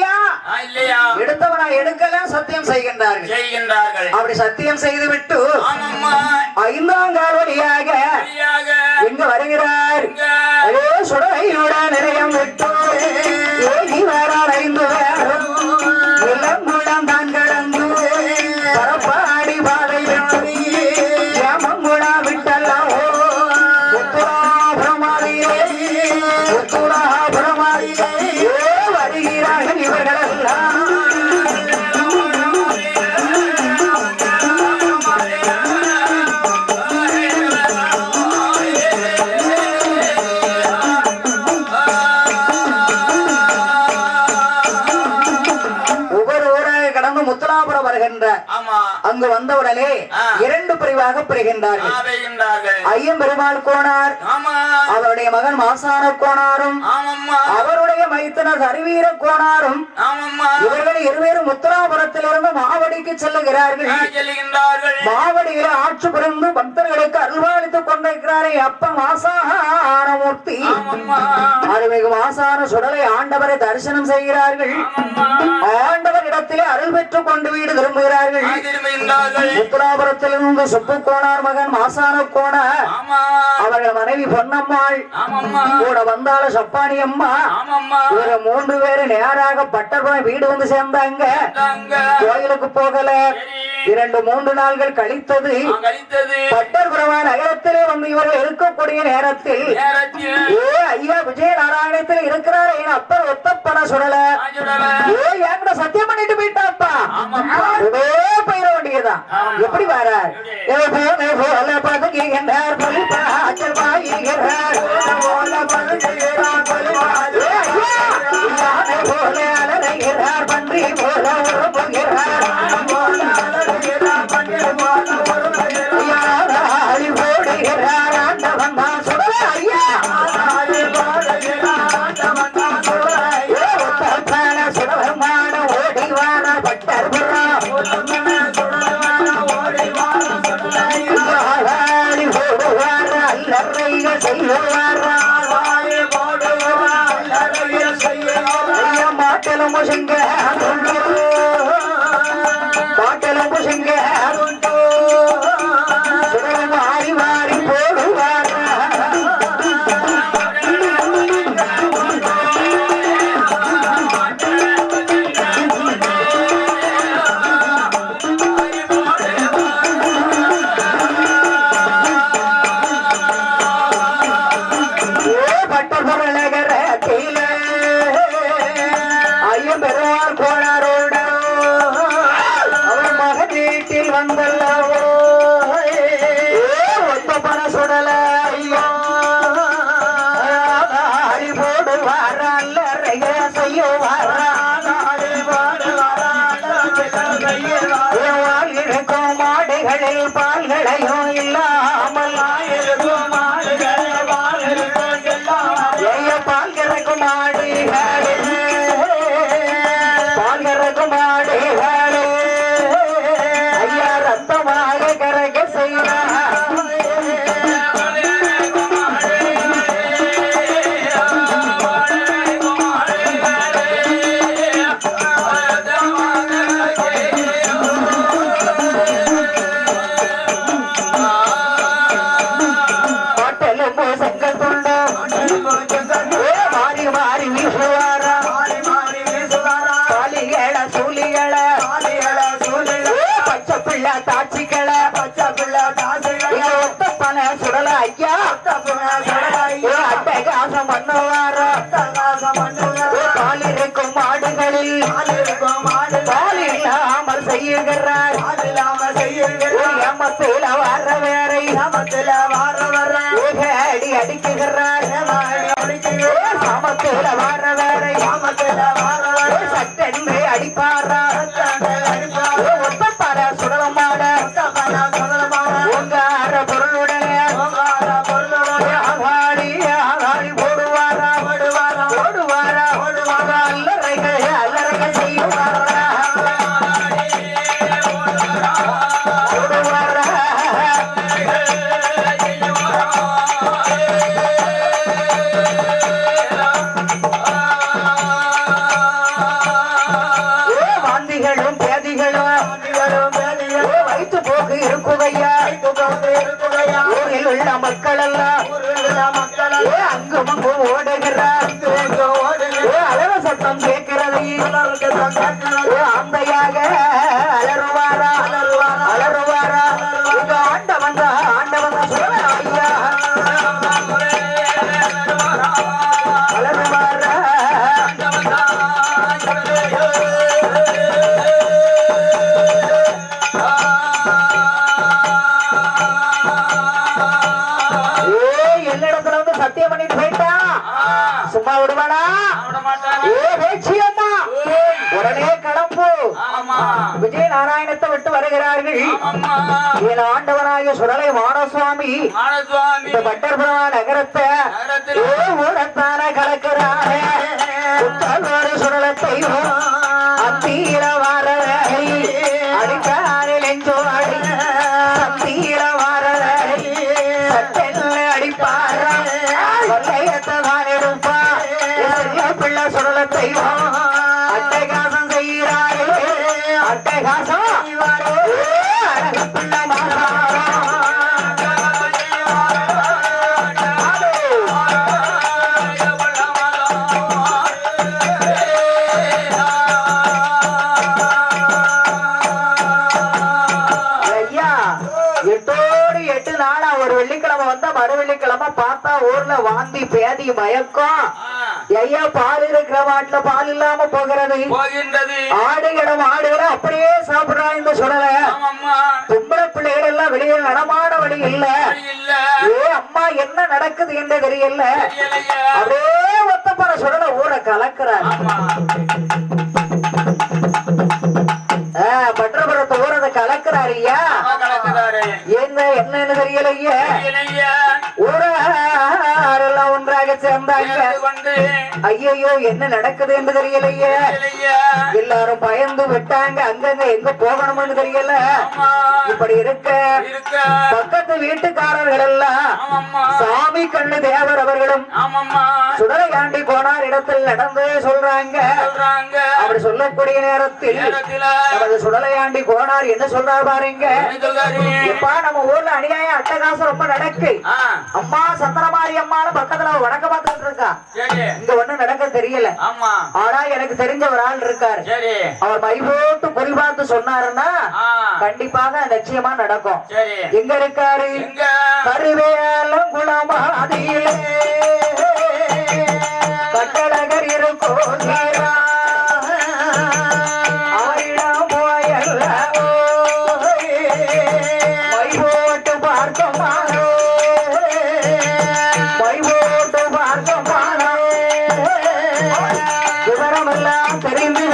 எடுக்கலாம் சத்தியம் செய்கின்றார்கள் அப்படி சத்தியம் செய்துவிட்டு 5ஆம் கால் வழியாக எங்க வருகிறார் சுடலையோட நிலையம் விட்டு ஏகி வரார் 5 பேரும் இளங்குளம் தான் கடந்து பரப்பாடி பாதை வெற்றி ஏமங்குளா விட்டல்லாம் உத்துராபுரமாதிலே வருகிறார்கள் இவர்களெல்லாம் முத்துராபுரம் வருகின்றார் அங்கு வந்தவுடனே 2 பிரிவாக பிரிகின்றார்கள் ஐயம்பெருமாள் கோனார் அவருடைய மகன் மாசான கோனாரும் அவருடைய மைத்தனர் அறிவீர கோனாரும் இவர்கள் இருவரும் முத்துராபுரத்திலிருந்து மாவடிக்கு செல்லுகிறார்கள் மாவடியில் ஆட்சி புரிந்து பக்தர்களுக்கு அருள்வாளித்துக் கொண்டிருக்கிறாரே அப்ப மாசானமூர்த்தி அருள்மிகு மாசான சுடலை ஆண்டவரை தரிசனம் செய்கிறார்கள் ஆண்டவர் இடத்திலே அருள் பெற்றுக் கொண்டு வீடு திரும்புகிறார்கள் முத்துராபுரத்திலிருந்து சுப்பு கோனார் மகன் மாசான கோனார் அவர்கள் மனைவி பொன்னம்மாள் கூட வந்தால சப்பானி அம்மா இவங்க 3 பேரும் நேராக பட்டர்புரம் வீடு வந்து சேர்ந்தாங்க கோயிலுக்கு போகல 2-3 நாள்கள் கழித்தது பட்டர்புரமா நகரத்திலே வந்து இவர்கள் இருக்கக்கூடிய நேரத்தில் ஐயா விஜயநாராயணத்தில் இருக்கிறார் என் அப்பர் ஒத்தப்பட சுடல என்கிட்ட சத்தியம் பண்ணிட்டு போயிட்டாப்பா போயிட வேண்டியதுதான் எப்படி வரார் போல பதுங்குகின்றார் போல அலறுகிறார் பன்றி போல உறப்புகிறார் போடுகிறார் ஆண்டவன் தான் சுடல ஐயா சுடலமான ஓடி வார பட்டர்புரம் போடுவார் அல்லறைய செய்வார் மாட்டலும் முசங்க பாட்டலும் முசங்க மாறி மாறி போடுவார் ஐயம்பெருமாள் கோணாரோட அவர் மகன் வீட்டில் வந்தல்லவோ ஒத்தப்பன சுடல ஐயோ போடுவார் அல்லறைய செய்யுவார் இருக்கும் மாடுகளில் பால்களையும் இல்லாமல் பால் கறக்கும் மாடுகளே ஐயா ரத்தமாக கறக்க செய்வார் மாறி வீசுவாரா பச்சை பிள்ளை தாட்சிகளை ஒத்தப்பன சுடல ஐயா அட்டகாசம் பண்ணுவாரா பால் இருக்கும் மாடுகளில் பால் இல்லாமல் செய்யுகிறார் ஏமத்தில் வர வேறை அடி அடிக்குகிறார் சமத்தில் வர வேறை சட்டென்று அடிப்பாரா ஒத்தப்பட சுடலமாட உங்கார பொருளுடைய ஆகாடி போடுவாரா அல்லறைகள் செய்யுவாரா ஊருள்ள மக்கள் எல்லாம் அங்கும் அங்கும் ஓடுகிறார் அலற சத்தம் கேட்கிறது அந்தையாக அலறுவாரா அலறுவாரா இங்க ஆண்டவன் சொல்ல ஐயா அலறுவாரா என்னிடத்துல வந்து சத்தியம் பண்ணிட்டு போயிட்டா சும்மா விடுவானா உடனே கிளம்பு விஜய நாராயணத்தை விட்டு வருகிறார்கள் என் ஆண்டவனாகிய சுடலை மானசுவாமி இந்த பட்டர்புரமா நகரத்தை ஊரத்தான கலக்கிறார சுடலத்தை அத்தீர வார அடிக்காரில் எஞ்சோடி அத்தீர வார அடிப்பாரா வல்லையத்தான் எடுப்பா பிள்ளை சுடலத்தை அட்டகாசம் செய்கிறாரே அட்டகாசம் பிள்ளை மாறாரா எட்டோடு 8 நாளா ஒரு வெள்ளிக்கிழமை வந்தா மறு வெள்ளிக்கிழமை பார்த்தா ஊர்ல வாந்தி பேதி மயக்கம் ஐயா பால் இருக்கிற மாட்டுல பால் இல்லாம போகிறது ஆடுகிடம் ஆடுகளை அப்படியே சாப்பிடுறான் இந்த சுடல தும்பள பிள்ளைகள் எல்லாம் வெளியே நடமாட வழி இல்ல ஏ அம்மா என்ன நடக்குது என்று தெரியல அப்படியே ஒத்தப்பற சுடல ஊரை கலக்குறாரு பற்றபுரத்தை ஊரத கலக்குறாரு ஐயா என்னன்னு தெரியலையே ஊரெல்லாம் ஒன்றாக சேர்ந்தாங்க ஐயோ என்ன நடக்குது என்று தெரியலையே எல்லாரும் பயந்து விட்டாங்க அங்கங்க எங்க போகணும்னு தெரியல இப்படி இருக்க பக்கத்து வீட்டுக்காரர்கள் எல்லாம் சாமி கண்ணு தேவர் அவர்களும் சுடலையாண்டி போனார் இடத்தில் நடந்து சொல்றாங்க அப்படி சொல்லக்கூடிய நேரத்தில் நமது சுடலையாண்டி போனார் என்ன சொல்றாரு பாருங்க எப்பா நம்ம ஊர்ல அநியாயம் அட்டகாசம் ரொம்ப நடக்கு அம்மா சந்திரமாரி அம்மானு பக்கத்துல வடக்க பார்த்துட்டு இருக்கா இங்க ஒண்ணும் நடக்க தெரியல ஆனா எனக்கு தெரிஞ்ச ஒரு ஆள் இருக்காரு அவர் மை போட்டு குறி பார்த்து சொன்னாருன்னா கண்டிப்பாக நிச்சயமா நடக்கும் எங்க இருக்காரு கருவேலம் குளமாதியிலே கட்டழகர் இருக்கும் அவரிடம் போயல்ல மை போட்டு பார்க்கமானோ மை போட்டு பார்க்கமானோ விவரமெல்லாம் தெரிந்து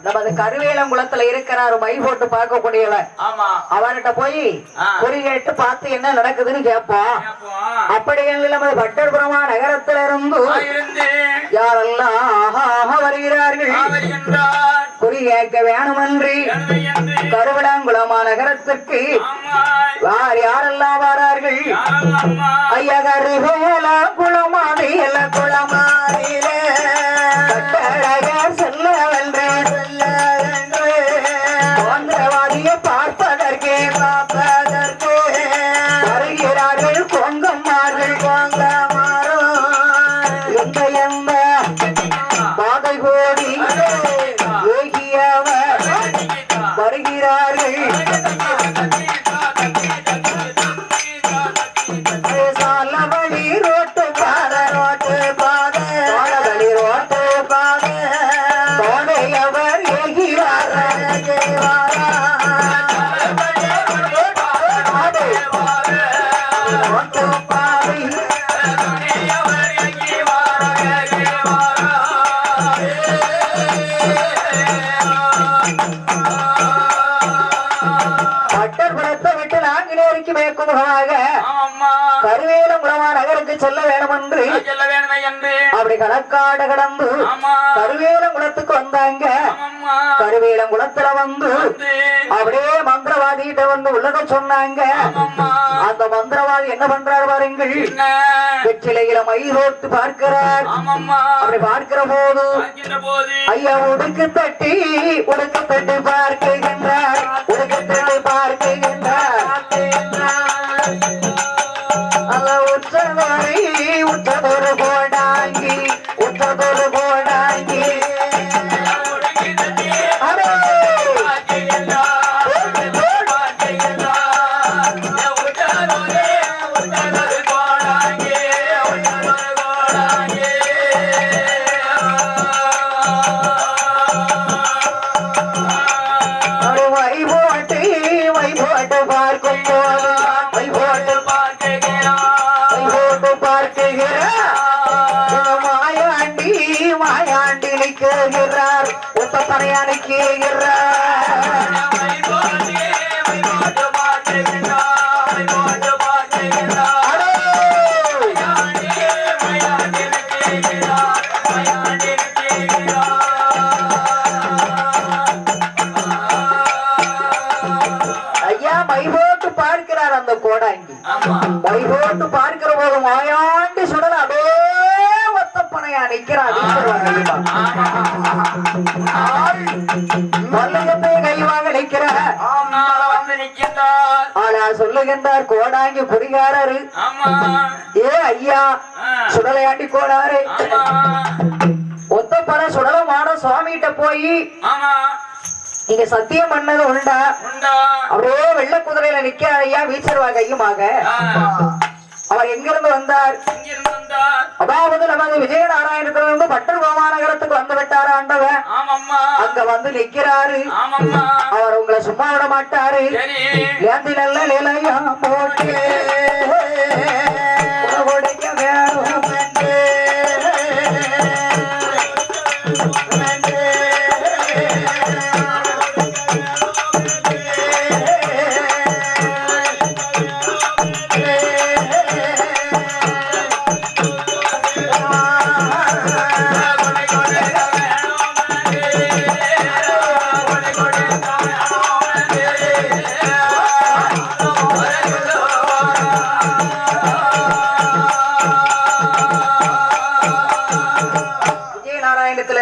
நமது கருவேலங்குளத்துல இருக்கிறார் மை போட்டு பார்க்கக்கூடியவர் அவர்கிட்ட போய் குறி கேட்டு பார்த்து என்ன நடக்குதுன்னு கேட்போம் அப்படி நமது பட்டர்புரமா நகரத்தில இருந்து யாரெல்லாம் வருகிறார்கள் குறி கேட்க வேணுமன்றி கருவிடாங்குளமா நகரத்திற்கு யாரெல்லாம் வரார்கள் ஐயா கருவேல குளமாதியில குளமாதியில கட்டழகர் செல்ல வென்று தோன்றவாதியை பார்ப்பதற்கு வருகிறார்கள் கொங்கம்மார்கள் கொங்கமாறும் எந்த எந்த பாதை கோடி ஏகியவர் வருகிறார்கள் சாலவழி ரோட்டு பாத ரோட்டு பாத சாலவழி ரோட்டு பாத தோடையவர் ஏகிவார ரோட்டு பாதை பட்டர்புரத்தை விட்டு நான்கிலேருக்கு மேற்கு முகமாக கருவேலம் குளமா நகருக்கு செல்ல வேணும் என்று அப்படி கணக்காட கடந்து கருவேலம் குளத்துக்கு வந்தாங்க. கருவேலம் குளத்துல வந்து அப்படியே மந்திரவாதிகிட்ட வந்து உள்ளத சொன்னாங்க. அந்த மந்திரவாதி என்ன பண்றாரு பாருங்கள், வெற்றிலையில மயில் போட்டு பார்க்கிறார். அப்படி பார்க்கிற போது ஐயா உடுக்கு தட்டி பார்க்குகின்றார், உடுக்கு தட்டி பார்க்குகின்றார். அல்ல உற்றதொரு கோடாங்கி பார்க்கிறார். அந்த கோடாங்கி வைபோட்டு பார்க்கிற போது மாயாண்டி சுடல அப்படியே ஒத்தப்பனையா நிற்கிறார். கைவாக நிற்கிறார். ஆனா சொல்லுகின்றார் கோடாங்கி குடிகாரரு, ஏ ஐயா சுடலையாண்டி கோடாரு, ஒத்தப்பனை சுடலமான சுவாமிகிட்ட போய் நீங்க சத்தியம் பண்ணது உண்டா? அப்படியே வெள்ள குதிரையில நிக்க ஐயா வீச்சருவா கையுமாக. அவர் எங்கிருந்து வந்தார்? அதாவது நமது விஜயநாராயணத்திலிருந்து பட்டர் கோமாநகரத்துக்கு வந்து விட்டாரு ஆண்டவன். அங்க வந்து நிக்கிறாரு. அவர் உங்களை சும்மா விட மாட்டாரு. ஏந்தி நல்ல நிலையா போட்டு உடைக்க வேணும்.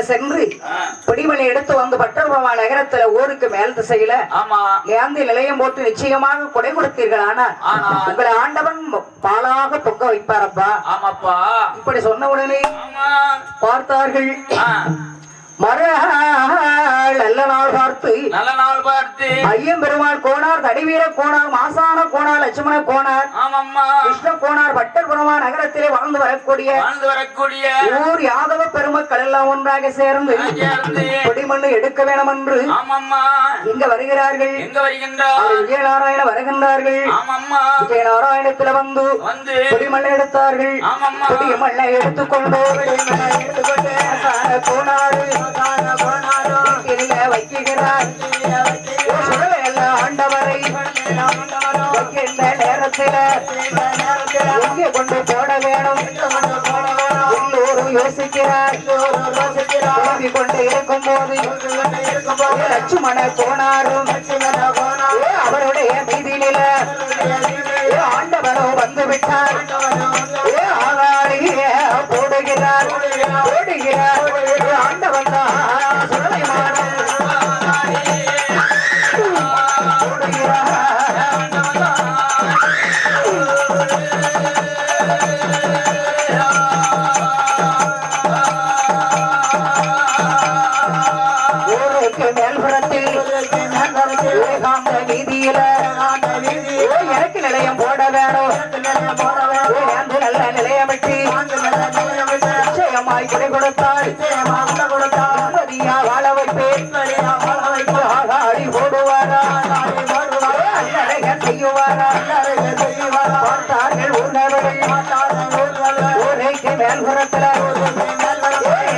சென்று பிடிமணி எடுத்து வந்து பட்டர்பவா நகரத்துல ஊருக்கு மேல் திசையில ஏந்தி நிலையம் போட்டு நிச்சயமாக கொடை கொடுத்தீர்கள். ஆனால் உங்களை ஆண்டவன் பாலாக பொங்க வைப்பாரப்பா. இப்படி சொன்ன உடனே பார்த்தார்கள். நல்ல நாள் பார்த்து ஐயம் பெருமாள் கோனார், தடிவீர கோனார், மாசான கோனார், லட்சுமண கோனார், கிருஷ்ண கோனார் பட்டர்புரமா நகரத்திலே வாழ்ந்து வரக்கூடிய ஊர் யாதவ பெருமக்கள் எல்லாம் ஒன்றாக சேர்ந்து கொடிமண்ணு எடுக்க வேணும் என்று இங்க வருகிறார்கள். விஜயநாராயண வருகின்றார்கள். விஜயநாராயணத்துல வந்து கொடிமண்ணை எடுத்தார்கள். கொடிமண்ணை எடுத்துக்கொண்டு கோனாறு வைக்கிறார். ஆண்டவரை வைக்கின்ற நேரத்தில் எங்கே கொண்டு போட வேணும் எல்லோரும் யோசிக்கிறார். கொண்டு இருக்கும் போது லட்சுமண கோனாரும் அவருடைய மீதியில ஆண்டவரோ வந்து விட்டார். ஆகாரியே போடுகிறார். ஆண்டவன் தான் வீதியில எனக்கு நிலையம் போட வேணும். நல்ல நிலையமிட்டு நிச்சயமாய் கொடை கொடுத்தாள். மதியா வாழ வைப்பேன். ஆடி போடுவாரா, செய்யுவாரா, பார்த்தார்கள் ஊரைக்கு மேல்புறத்துல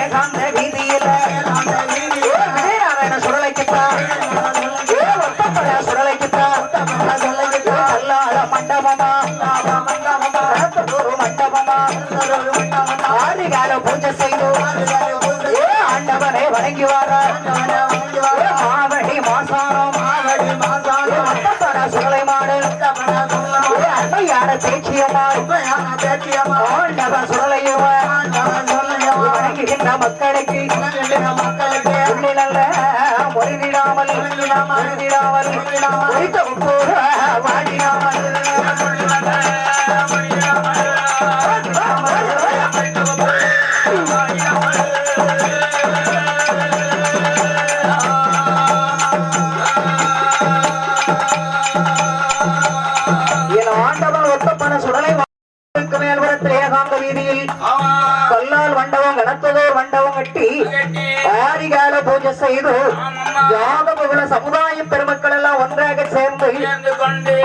ஏகாந்த வீதியில விஜயநாராயண சுடலைக்குத்தான் சுடலைக்குத்தான் மண்டபமா வணங்கி வர மாவடி மாசாரம் சுடலை மாடு அம்மையான பேச்சியம்மா ஆண்டவ சுடலையுவ வணங்குகின்ற மக்களுக்கு உள்ளி நல்ல மொழிவிடாமல் வாடிடாமல் ஆண்டவன் ஒத்தப்பன சுடலை மேல்புறத்தில் ஏகாந்த வீதியில் கல்லால் மண்டபம் கனத்ததோர் மண்டபம் கட்டி ஆரிகால பூஜை செய்து யாதவகுல சமுதாய பெருமக்கள் எல்லாம் ஒன்றாக சேர்ந்து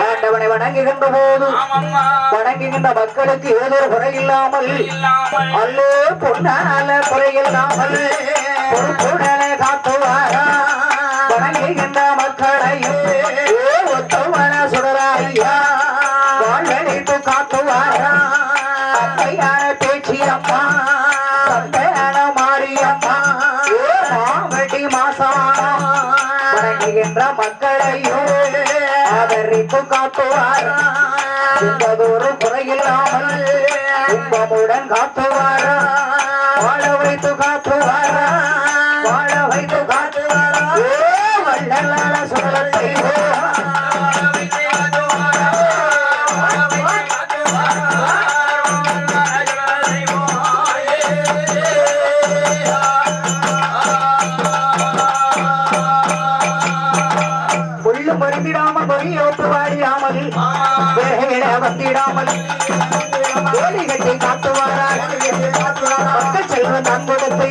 ஆண்டவனை வணங்குகின்ற போது வணங்குகின்ற மக்களுக்கு ஏதொரு குறையில்லாமல் அல்லோ பொன்னால குறையில்லாமல் பொறுப்புடனே காத்துவாரா வணங்குகின்ற மக்களையும் ஒத்தவன சுடராயா வாழ்வழித்து காத்துவாரா அம்மையான பேச்சியம்மா சந்தையான மாரியம்மா மாவடி மாசானம் வணங்குகின்ற மக்களையும் ஆதரித்து காத்துவாரா என்பதொரு குறையில்லாமல் இன்பமுடன் காத்துவாரா வாழ வைத்து காத்துவாரா வாழ வைத்து காத்துவாரா வள்ளலான சுடலத்தை மருந்திடாமல் பொறியோட்டு வாடிடாமல் வந்திடாமல் கோழி கட்டி காத்துவாரார் மக்கள் செல்வன் நான் கொடுத்து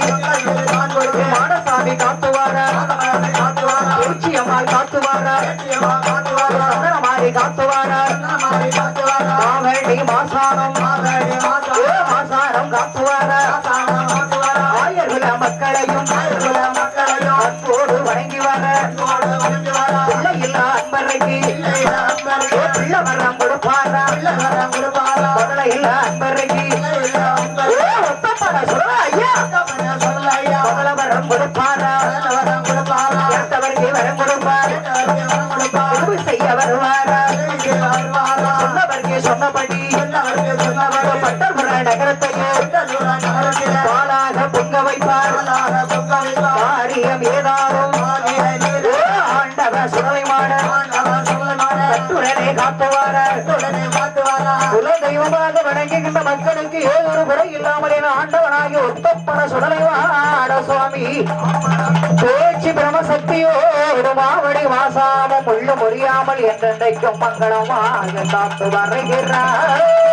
மாடசாமி காத்துவாரார் பூச்சியம்மாள் காத்துவாரார் மாறி காத்துவாரார் மாவடி மாசானம் மாசானம் காத்துவாரார் ஆயர்குல மக்களையும் அன்போடு வணங்கி வர அன்பருக்கு பிள்ளை வரம் கொடுப்பாரா முதல இல்ல அன்பருக்கு முதல வரம் கொடுப்பாரா வரம் கொடுப்பார் செய்ய வருவாரா சொன்னவருக்கு சொன்னபடி பட்டபுர நகரத்தையே பாலாக பொங்க வைப்பார் காரியம் ஏதாரும் ஆண்டவ சுடலை மாட கட்டுடனே காத்துவாரார் குல தெய்வமாக வணங்குகின்ற மக்களுக்கு ஏதொரு குறை இல்லாமல் என ஆண்டவனாகி ஒத்தப்பன சுடலை மாட சுவாமி பேச்சு பிரமசக்தியோடு மாவடி மாசாமம் உள்ள முறியாமல் என்றென்றைக்கும் மங்களமாக காத்து வருகிறார்.